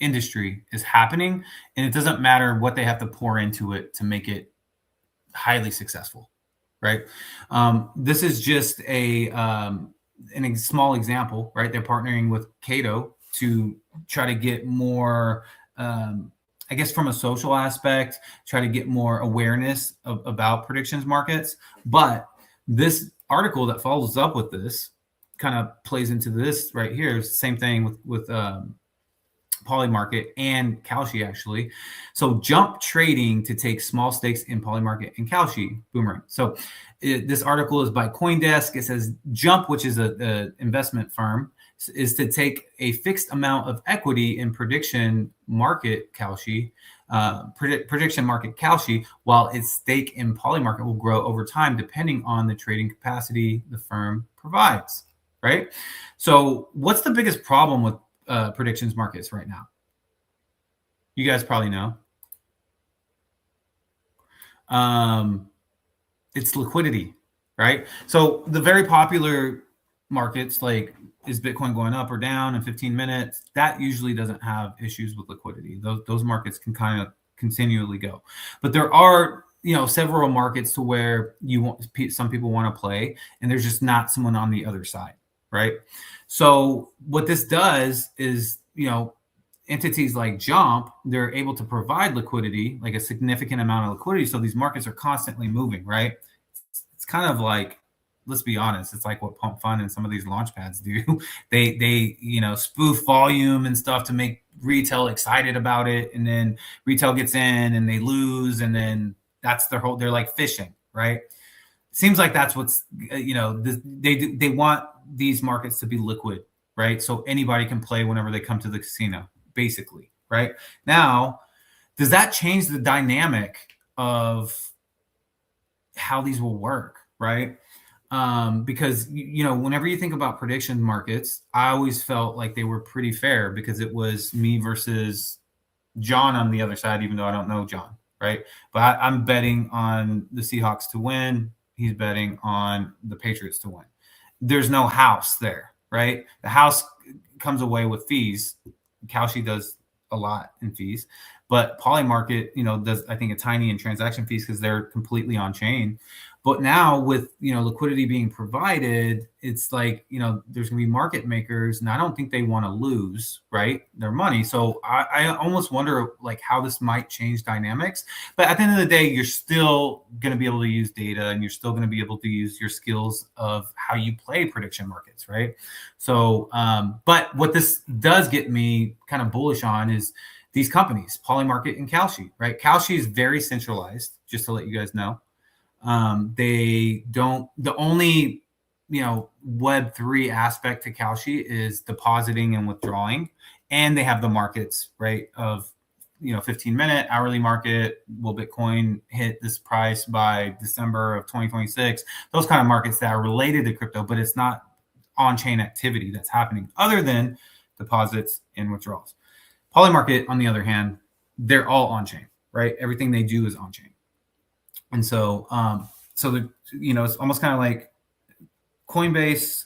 industry is happening, and it doesn't matter what they have to pour into it to make it highly successful, right? This is just a small example, right? They're partnering with Kaito to try to get more, I guess, from a social aspect, try to get more awareness about predictions markets. But this article that follows up with this kind of plays into this right here. Same thing with Polymarket and Kalshi, actually. So Jump trading to take small stakes in Polymarket and Kalshi. Boomerang. So this article is by CoinDesk. It says Jump, which is a investment firm, is to take a fixed amount of equity in prediction market Kalshi, prediction market Kalshi, while its stake in Polymarket will grow over time depending on the trading capacity the firm provides. Right. So what's the biggest problem with predictions markets right now? You guys probably know. It's liquidity, right? So the very popular markets, like, is Bitcoin going up or down in 15 minutes? That usually doesn't have issues with liquidity. Those markets can kind of continually go. But there are, you know, several markets to where some people want to play, and there's just not someone on the other side, right? So what this does is, you know, entities like Jump, they're able to provide liquidity, like a significant amount of liquidity. So these markets are constantly moving, right? It's kind of like, let's be honest, it's like what Pump Fund and some of these launch pads do. They you know, spoof volume and stuff to make retail excited about it, and then retail gets in and they lose, and then that's their whole, they're like fishing, right? Seems like that's what's, you know, they want these markets to be liquid, right? So anybody can play whenever they come to the casino, basically, right? Now, does that change the dynamic of how these will work, right? Because, you know, whenever you think about prediction markets, I always felt like they were pretty fair because it was me versus John on the other side, even though I don't know John, right? But I'm betting on the Seahawks to win. He's betting on the Patriots to win. There's no house there, right? The house comes away with fees. Kalshi does a lot in fees, but Polymarket, does, I think, a tiny in transaction fees because they're completely on chain. But now with, liquidity being provided, it's like, there's gonna be market makers, and I don't think they want to lose, right, their money. So I almost wonder like how this might change dynamics. But at the end of the day, you're still gonna be able to use data, and you're still gonna be able to use your skills of how you play prediction markets, right? So, but what this does get me kind of bullish on is these companies, Polymarket and Kalshi, right? Kalshi is very centralized, just to let you guys know. They don't, the only, Web3 aspect to Kalshi is depositing and withdrawing. And they have the markets, right, of, 15-minute hourly market. Will Bitcoin hit this price by December of 2026? Those kind of markets that are related to crypto, but it's not on-chain activity that's happening other than deposits and withdrawals. Polymarket, on the other hand, they're all on-chain, right? Everything they do is on-chain. And so, it's almost kind of like Coinbase,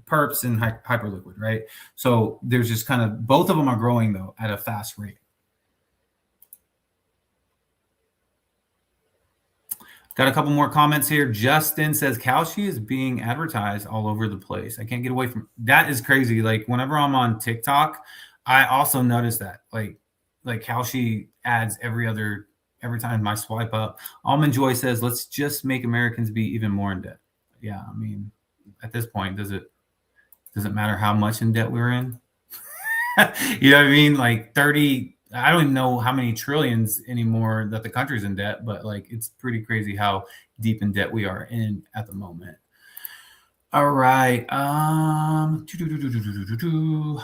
Perps, and Hyperliquid, right? So there's just kind of, both of them are growing though at a fast rate. Got a couple more comments here. Justin says Kalshi is being advertised all over the place. I can't get away from that. Is crazy. Like whenever I'm on TikTok, I also notice that like Kalshi ads every time I swipe up. Almond Joy says, let's just make Americans be even more in debt. Yeah, I mean, at this point, does it matter how much in debt we're in? You know what I mean? Like 30, I don't even know how many trillions anymore that the country's in debt, but like it's pretty crazy how deep in debt we are in at the moment. All right.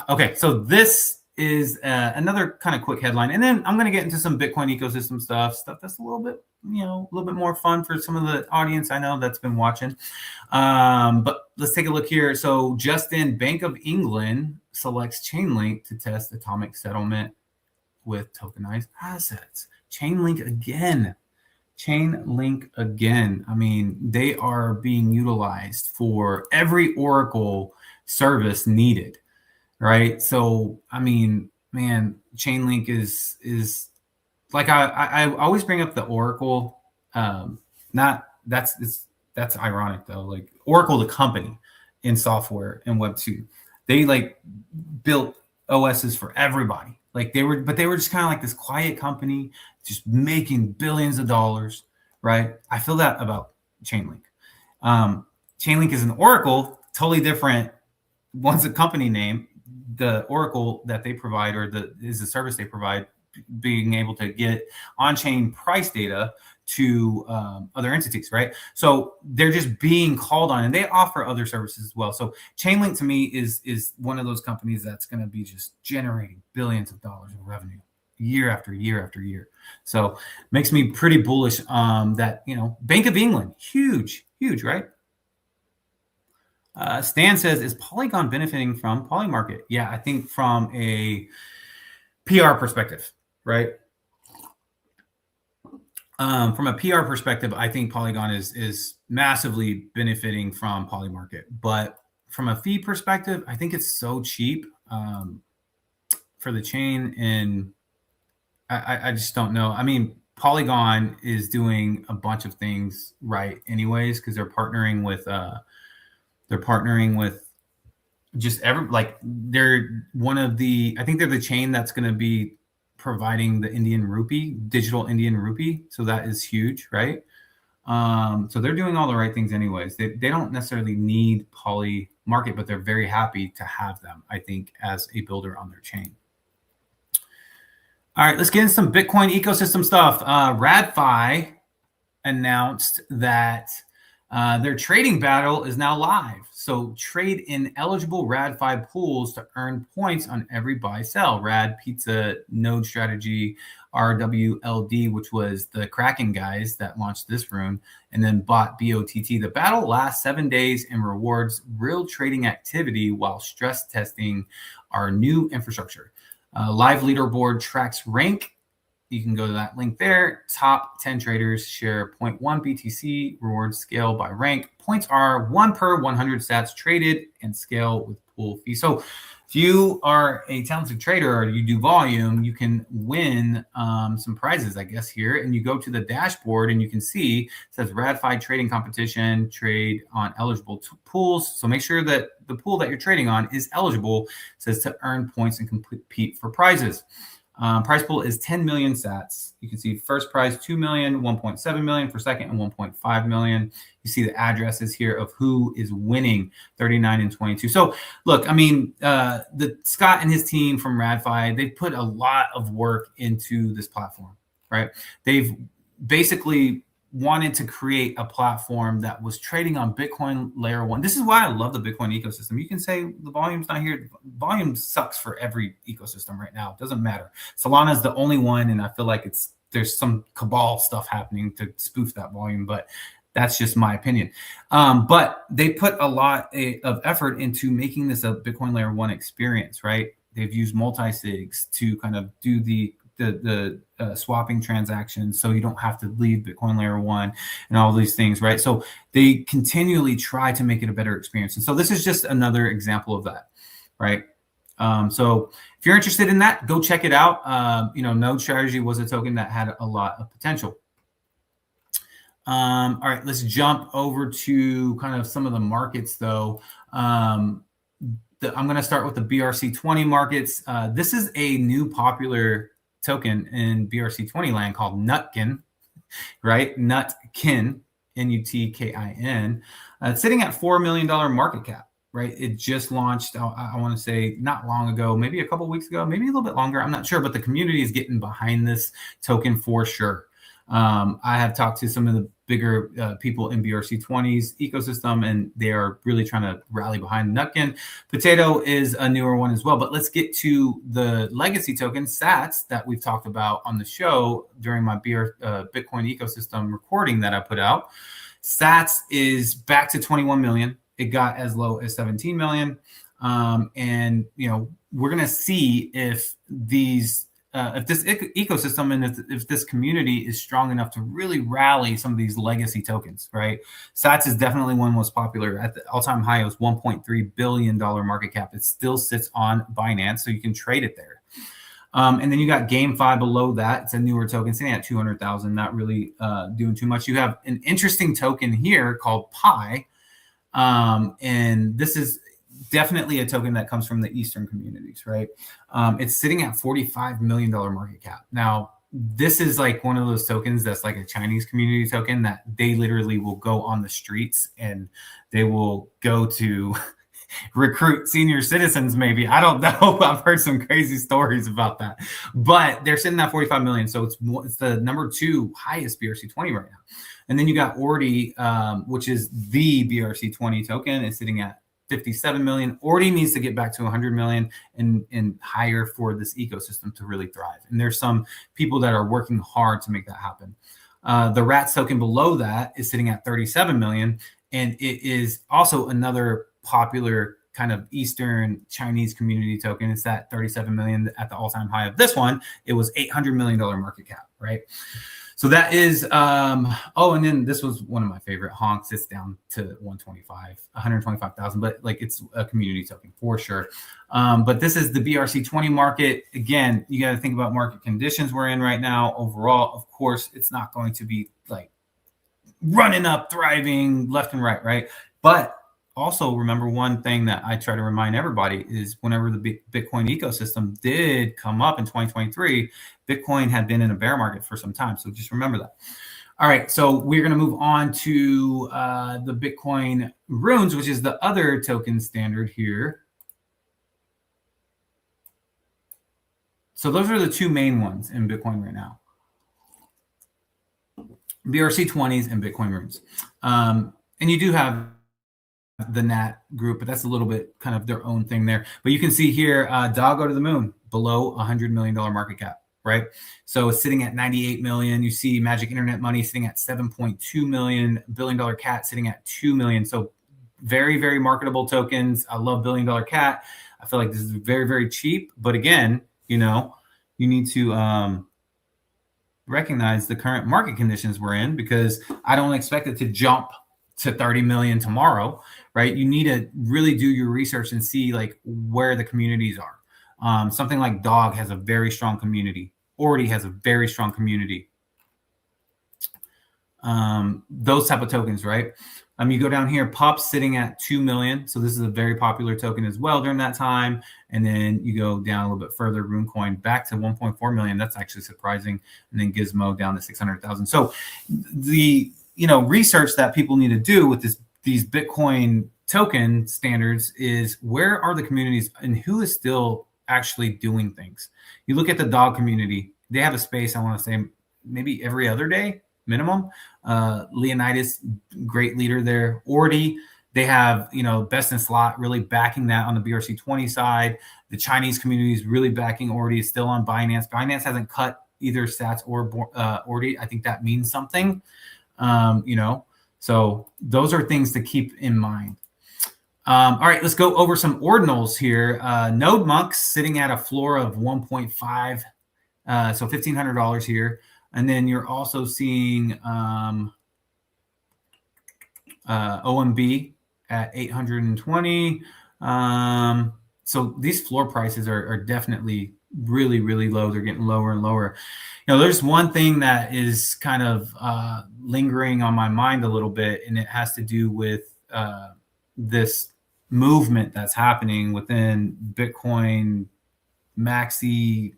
Okay, so this is another kind of quick headline, and then I'm going to get into some Bitcoin ecosystem stuff that's a little bit, more fun for some of the audience I know that's been watching. But let's take a look here. So just in, Bank of England selects Chainlink to test atomic settlement with tokenized assets. Chainlink again. I mean, they are being utilized for every Oracle service needed, right? So, I mean, man, Chainlink is like I always bring up the Oracle. That's ironic though. Like Oracle, the company in software and Web 2, they like built OSs for everybody. Like they were just kind of like this quiet company, just making billions of dollars, right? I feel that about Chainlink. Chainlink is an Oracle, totally different. One's a company name. The Oracle that they provide, is the service they provide, being able to get on-chain price data to other entities, right? So they're just being called on, and they offer other services as well. So Chainlink to me is one of those companies that's going to be just generating billions of dollars of revenue year after year after year. So makes me pretty bullish that, Bank of England, huge, right? Stan says, is Polygon benefiting from Polymarket? Yeah, I think from a PR perspective, right? From a PR perspective, I think Polygon is massively benefiting from Polymarket. But from a fee perspective, I think it's so cheap for the chain, and I just don't know. I mean, Polygon is doing a bunch of things right anyways, because they're partnering with just they're one of the, I think they're the chain that's going to be providing the Indian rupee, digital Indian rupee. So that is huge, right? So they're doing all the right things anyways. They don't necessarily need Polymarket, but they're very happy to have them, I think, as a builder on their chain. All right, let's get into some Bitcoin ecosystem stuff. Radfi announced that their trading battle is now live. So trade in eligible Radfi pools to earn points on every buy sell. Rad Pizza Node Strategy, RWLD, which was the Kraken guys that launched this room, and then bought BOTT. The battle lasts 7 days and rewards real trading activity while stress testing our new infrastructure. Live leaderboard tracks rank you can go to that link there. Top 10 traders share 0.1 BTC, rewards scale by rank. Points are 1 per 100 sats traded and scale with pool fee. So if you are a talented trader or you do volume, you can win some prizes, I guess, here. And you go to the dashboard and you can see it says Radfi trading competition, trade on eligible pools. So make sure that the pool that you're trading on is eligible. It says to earn points and compete for prizes. Prize pool is 10 million sats. You can see first prize 2 million, 1.7 million for second, and 1.5 million. You see the addresses here of who is winning 39 and 22. So look, I mean, the Scott and his team from Radfi, they've put a lot of work into this platform, right? They've basically wanted to create a platform that was trading on Bitcoin layer 1. This is why I love the Bitcoin ecosystem. You can say the volume's not here. Volume sucks for every ecosystem right now. It doesn't matter. Solana is the only one, and I feel like there's some cabal stuff happening to spoof that volume, but that's just my opinion. But they put a lot of effort into making this a Bitcoin layer 1 experience, right? They've used multi-sigs to kind of do the swapping transactions, so you don't have to leave Bitcoin layer 1 and all these things, right? So they continually try to make it a better experience. And so this is just another example of that, right? So if you're interested in that, go check it out. Node Strategy was a token that had a lot of potential. All right, let's jump over to kind of some of the markets though. I'm going to start with the BRC20 markets. This is a new popular token in BRC20 land called Nutkin, right? Nutkin, Nutkin. It's sitting at $4 million market cap, right? It just launched, I want to say not long ago, maybe a couple weeks ago, maybe a little bit longer. I'm not sure, but the community is getting behind this token for sure. I have talked to some of the bigger people in BRC20's ecosystem, and they are really trying to rally behind Nutkin. Potato is a newer one as well, but let's get to the legacy token, Sats, that we've talked about on the show during my Bitcoin ecosystem recording that I put out. Sats is back to 21 million. It got as low as 17 million. And, we're going to see if if this ecosystem and if this community is strong enough to really rally some of these legacy tokens, right? Sats is definitely one most popular. At the all-time high, it was $1.3 billion market cap. It still sits on Binance, so you can trade it there. And then you got GameFi below that. It's a newer token sitting at 200,000, not really doing too much. You have an interesting token here called Pi. And this is definitely a token that comes from the Eastern communities, right? It's sitting at $45 million market cap. Now, this is like one of those tokens that's like a Chinese community token that they literally will go on the streets and they will go to recruit senior citizens, maybe. I don't know. I've heard some crazy stories about that. But they're sitting at 45 million. So it's the number 2 highest BRC20 right now. And then you got Ordi, which is the BRC20 token. It's sitting at 57 million. Ordi needs to get back to 100 million and higher for this ecosystem to really thrive. And there's some people that are working hard to make that happen. The RATS token below that is sitting at 37 million. And it is also another popular kind of Eastern Chinese community token. It's at 37 million at the all-time high of this one. It was $800 million market cap, right? So that is, and then this was one of my favorite, Honks. It's down to 125,000, but like it's a community token for sure. But this is the BRC20 market. Again, you got to think about market conditions we're in right now. Overall, of course, it's not going to be like running up, thriving left and right? But also remember one thing that I try to remind everybody is whenever the Bitcoin ecosystem did come up in 2023, Bitcoin had been in a bear market for some time. So just remember that. All right, so we're going to move on to the Bitcoin runes, which is the other token standard here. So those are the two main ones in Bitcoin right now. BRC20s and Bitcoin runes. And you do have the Nat group, but that's a little bit kind of their own thing there. But you can see here, Doggo to the moon, below $100 million market cap, right? So it's sitting at 98 million. You see Magic Internet Money sitting at 7.2 million, $1 billion Cat sitting at 2 million. So very, very marketable tokens. I love $1 billion Cat. I feel like this is very, very cheap. But again, you need to recognize the current market conditions we're in, because I don't expect it to jump to 30 million tomorrow, right? You need to really do your research and see like where the communities are. Something like Dog has a very strong community. Already has a very strong community. Those type of tokens, right? You go down here, Pup's sitting at 2 million. So this is a very popular token as well during that time. And then you go down a little bit further, RuneCoin back to 1.4 million. That's actually surprising. And then Gizmo down to 600,000. So the research that people need to do with these Bitcoin token standards is, where are the communities and who is still actually doing things? You look at the Dog community, they have a space, I want to say maybe every other day minimum. Leonidas, great leader there. Ordi, they have, Best in Slot really backing that on the BRC20 side. The Chinese community is really backing Ordi, is still on Binance. Binance hasn't cut either Sats or Ordi. I think that means something, so those are things to keep in mind. All right, let's go over some ordinals here. Node Monks sitting at a floor of 1.5, so $1,500 here. And then you're also seeing OMB at 820. So these floor prices are definitely really, really low. They're getting lower and lower. There's one thing that is kind of lingering on my mind a little bit, and it has to do with this movement that's happening within Bitcoin maxi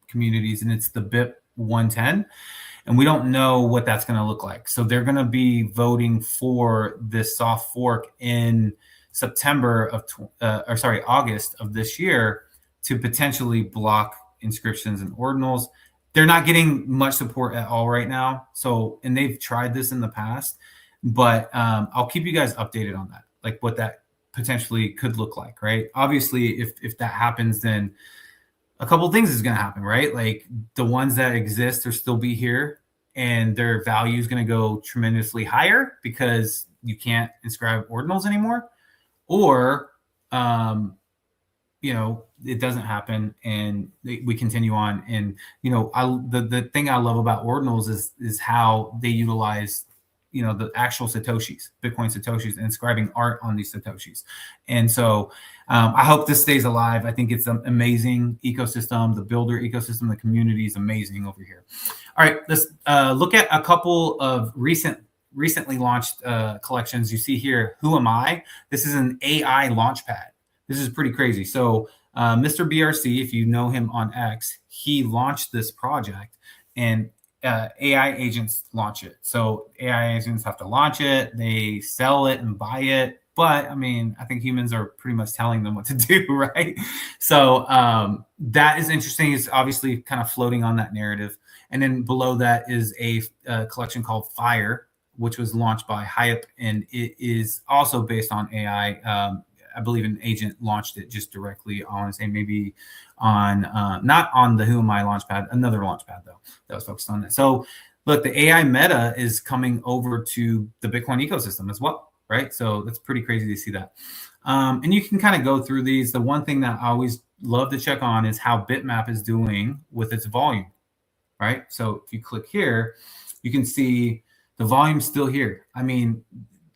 communities, and it's the BIP 110, and we don't know what that's going to look like. So they're going to be voting for this soft fork in August of this year to potentially block inscriptions and ordinals. They're not getting much support at all right now. So, and they've tried this in the past, but I'll keep you guys updated on that, like what that potentially could look like, right? Obviously, if that happens, then a couple of things is going to happen, right? Like the ones that exist will still be here, and their value is going to go tremendously higher because you can't inscribe ordinals anymore, or it doesn't happen and we continue on. And the thing I love about ordinals is how they utilize the actual Satoshis, Bitcoin Satoshis, and inscribing art on these Satoshis. And so I hope this stays alive. I think it's an amazing ecosystem. The builder ecosystem, the community is amazing over here. All right, let's look at a couple of recently launched collections. You see here, Who Am I? This is an AI launchpad. This is pretty crazy. So Mr. BRC, if you know him on X, he launched this project, and AI agents launch it. So AI agents have to launch it, they sell it and buy it. But I mean, I think humans are pretty much telling them what to do, right? So that is interesting. It's obviously kind of floating on that narrative. And then below that is a collection called Fire, which was launched by Hype, and it is also based on AI. I believe an agent launched it just directly. I want to say maybe on not on the Who Am I launchpad, another launchpad though that was focused on that. So look, the AI meta is coming over to the Bitcoin ecosystem as well, right? So that's pretty crazy to see that. And you can kind of go through these. The one thing that I always love to check on is how Bitmap is doing with its volume, right? So if you click here, you can see the volume's still here. I mean,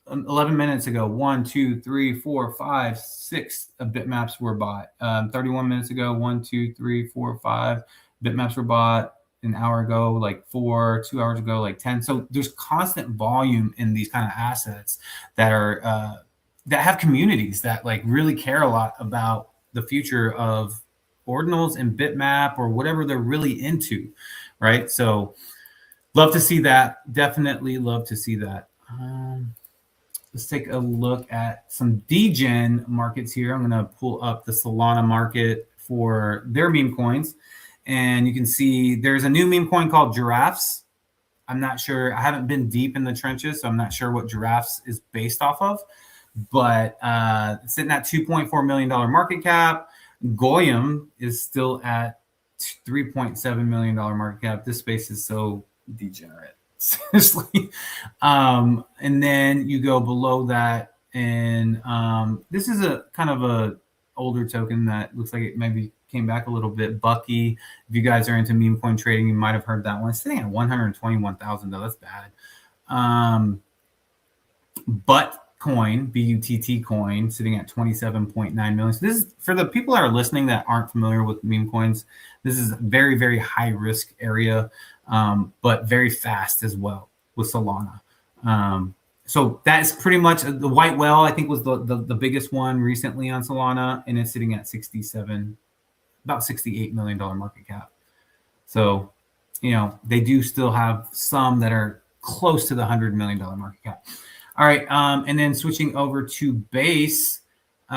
11 minutes ago, 1, 2, 3, 4, 5, 6 bitmaps were bought. 31 minutes ago, 1, 2, 3, 4, 5 bitmaps were bought. An hour ago, like 4, 2 hours ago, like 10. So there's constant volume in these kind of assets that are that have communities that like really care a lot about the future of ordinals and bitmap or whatever they're really into, right? So love to see that. Definitely love to see that. Let's take a look at some degen markets here. I'm going to pull up the Solana market for their meme coins. And you can see there's a new meme coin called Giraffes. I'm not sure. I haven't been deep in the trenches, so I'm not sure what Giraffes is based off of. But it's sitting at $2.4 million market cap. Goyim is still at $3.7 million market cap. This space is so degenerate. Seriously. And then you go below that, and this is a kind of a older token that looks like it maybe came back a little bit. Bucky, if you guys are into meme coin trading, you might have heard that one. It's sitting at 121,000 though. That's bad. But coin, BUTT coin, sitting at 27.9 million. So this is for the people that are listening that aren't familiar with meme coins. This is a very, very high risk area, but very fast as well with Solana. So that's pretty much the white whale, I think, was the biggest one recently on Solana, and it's sitting at 67, about $68 million market cap. So, you know, they do still have some that are close to the $100 million market cap. All right, and then switching over to Base, you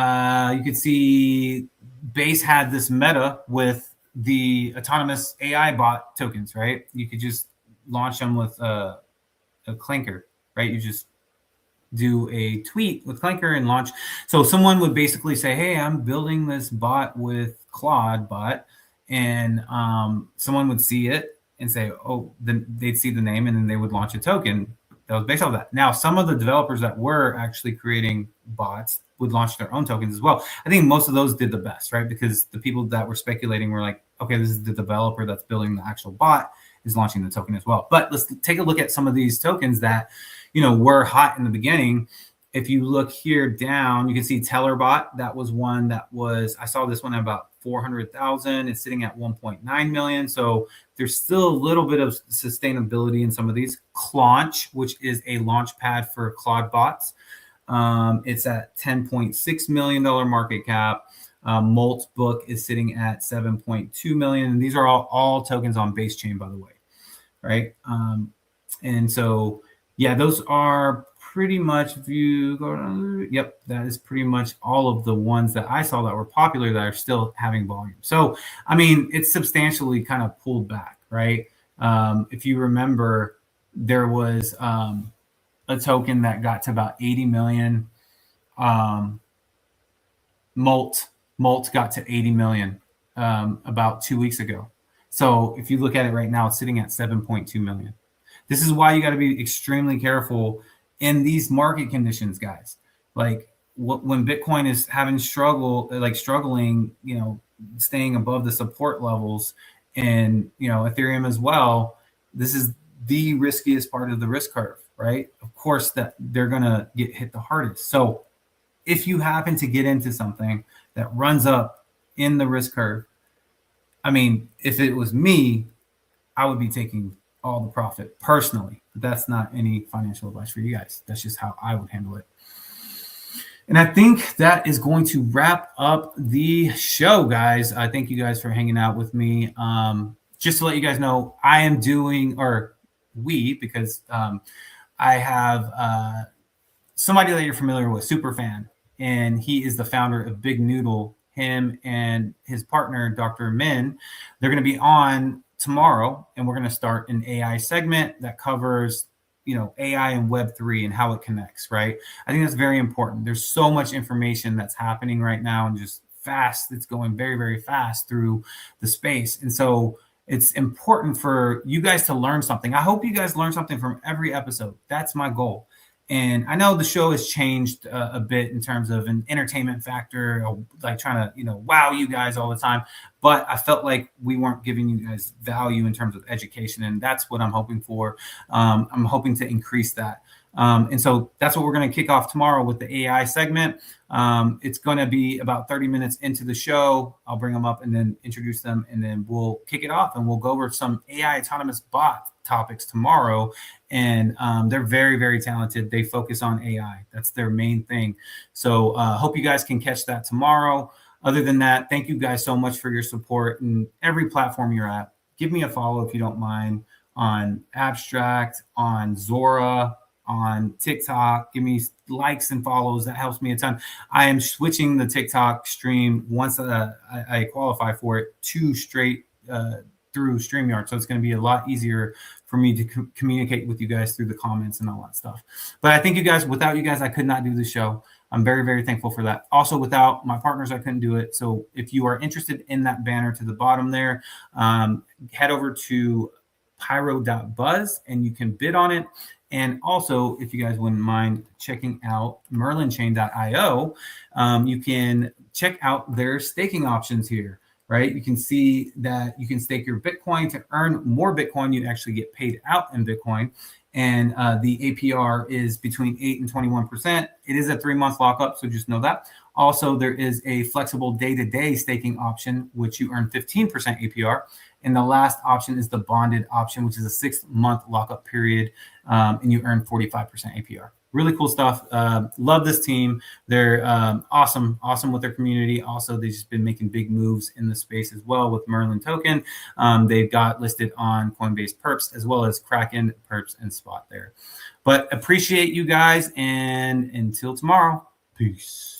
can see Base had this meta with the autonomous AI bot tokens, right? You could just launch them with a clinker, right? You just do a tweet with clinker and launch. So someone would basically say, hey, I'm building this bot with Claude bot, and someone would see it and say, oh, then they'd see the name and then they would launch a token that was based off that. Now, some of the developers that were actually creating bots would launch their own tokens as well. I think most of those did the best, right? Because the people that were speculating were like, okay, this is the developer that's building the actual bot is launching the token as well. But let's take a look at some of these tokens that, you know, were hot in the beginning. If you look here down, you can see Tellerbot. That was one that was, I saw this one at about 400,000. It's sitting at 1.9 million. So there's still a little bit of sustainability in some of these. Claunch, which is a launch pad for Claude bots. It's at $10.6 million market cap. Molt Book is sitting at 7.2 million. And these are all tokens on Base Chain, by the way, right? And so, yeah, those are pretty much, if you go down, yep, that is pretty much all of the ones that I saw that were popular that are still having volume. So, I mean, it's substantially kind of pulled back, right? If you remember, there was a token that got to about 80 million. Molt got to 80 million about 2 weeks ago. So if you look at it right now, it's sitting at 7.2 million. This is why you got to be extremely careful in these market conditions, guys. Like when Bitcoin is struggling, you know, staying above the support levels, and, you know, Ethereum as well, this is the riskiest part of the risk curve, right? Of course, that they're going to get hit the hardest. So if you happen to get into something that runs up in the risk curve, I mean, if it was me, I would be taking all the profit personally, but that's not any financial advice for you guys. That's just how I would handle it. And I think that is going to wrap up the show, guys. I thank you guys for hanging out with me. Just to let you guys know, I am doing, or we, because I have somebody that you're familiar with, Superfan, and he is the founder of Big Noodle. Him and his partner, Dr. Min, they're going to be on tomorrow, and we're going to start an AI segment that covers, you know, AI and Web3 and how it connects, right? I think that's very important. There's so much information that's happening right now, and just fast. It's going very, very fast through the space. And so it's important for you guys to learn something. I hope you guys learn something from every episode. That's my goal. And I know the show has changed a bit in terms of an entertainment factor, like trying to, you know, wow you guys all the time. But I felt like we weren't giving you guys value in terms of education. And that's what I'm hoping for. I'm hoping to increase that. And so that's what we're going to kick off tomorrow with the AI segment. It's going to be about 30 minutes into the show. I'll bring them up and then introduce them, and then we'll kick it off and we'll go over some AI autonomous bot topics tomorrow. And they're very, very talented. They focus on AI. That's their main thing. So hope you guys can catch that tomorrow. Other than that, thank you guys so much for your support in every platform you're at. Give me a follow if you don't mind on Abstract, on Zora, on TikTok. Give me likes and follows. That helps me a ton. I am switching the TikTok stream once I qualify for it to straight through StreamYard. So it's going to be a lot easier for me to communicate with you guys through the comments and all that stuff. But I think you guys, without you guys, I could not do the show. I'm very, very thankful for that. Also, without my partners, I couldn't do it. So if you are interested in that banner to the bottom there, head over to pyro.buzz and you can bid on it. And also, if you guys wouldn't mind checking out merlinchain.io, you can check out their staking options here, right? You can see that you can stake your Bitcoin to earn more Bitcoin. You actually get paid out in Bitcoin. And the APR is between 8 and 21%. It is a 3-month lockup, so just know that. Also, there is a flexible day-to-day staking option, which you earn 15% APR. And the last option is the bonded option, which is a 6-month lockup period, and you earn 45% APR. Really cool stuff. Love this team. They're awesome with their community. Also, they've just been making big moves in the space as well with Merlin token. They've got listed on Coinbase Perps as well as Kraken Perps and Spot there. But appreciate you guys, and until tomorrow, peace.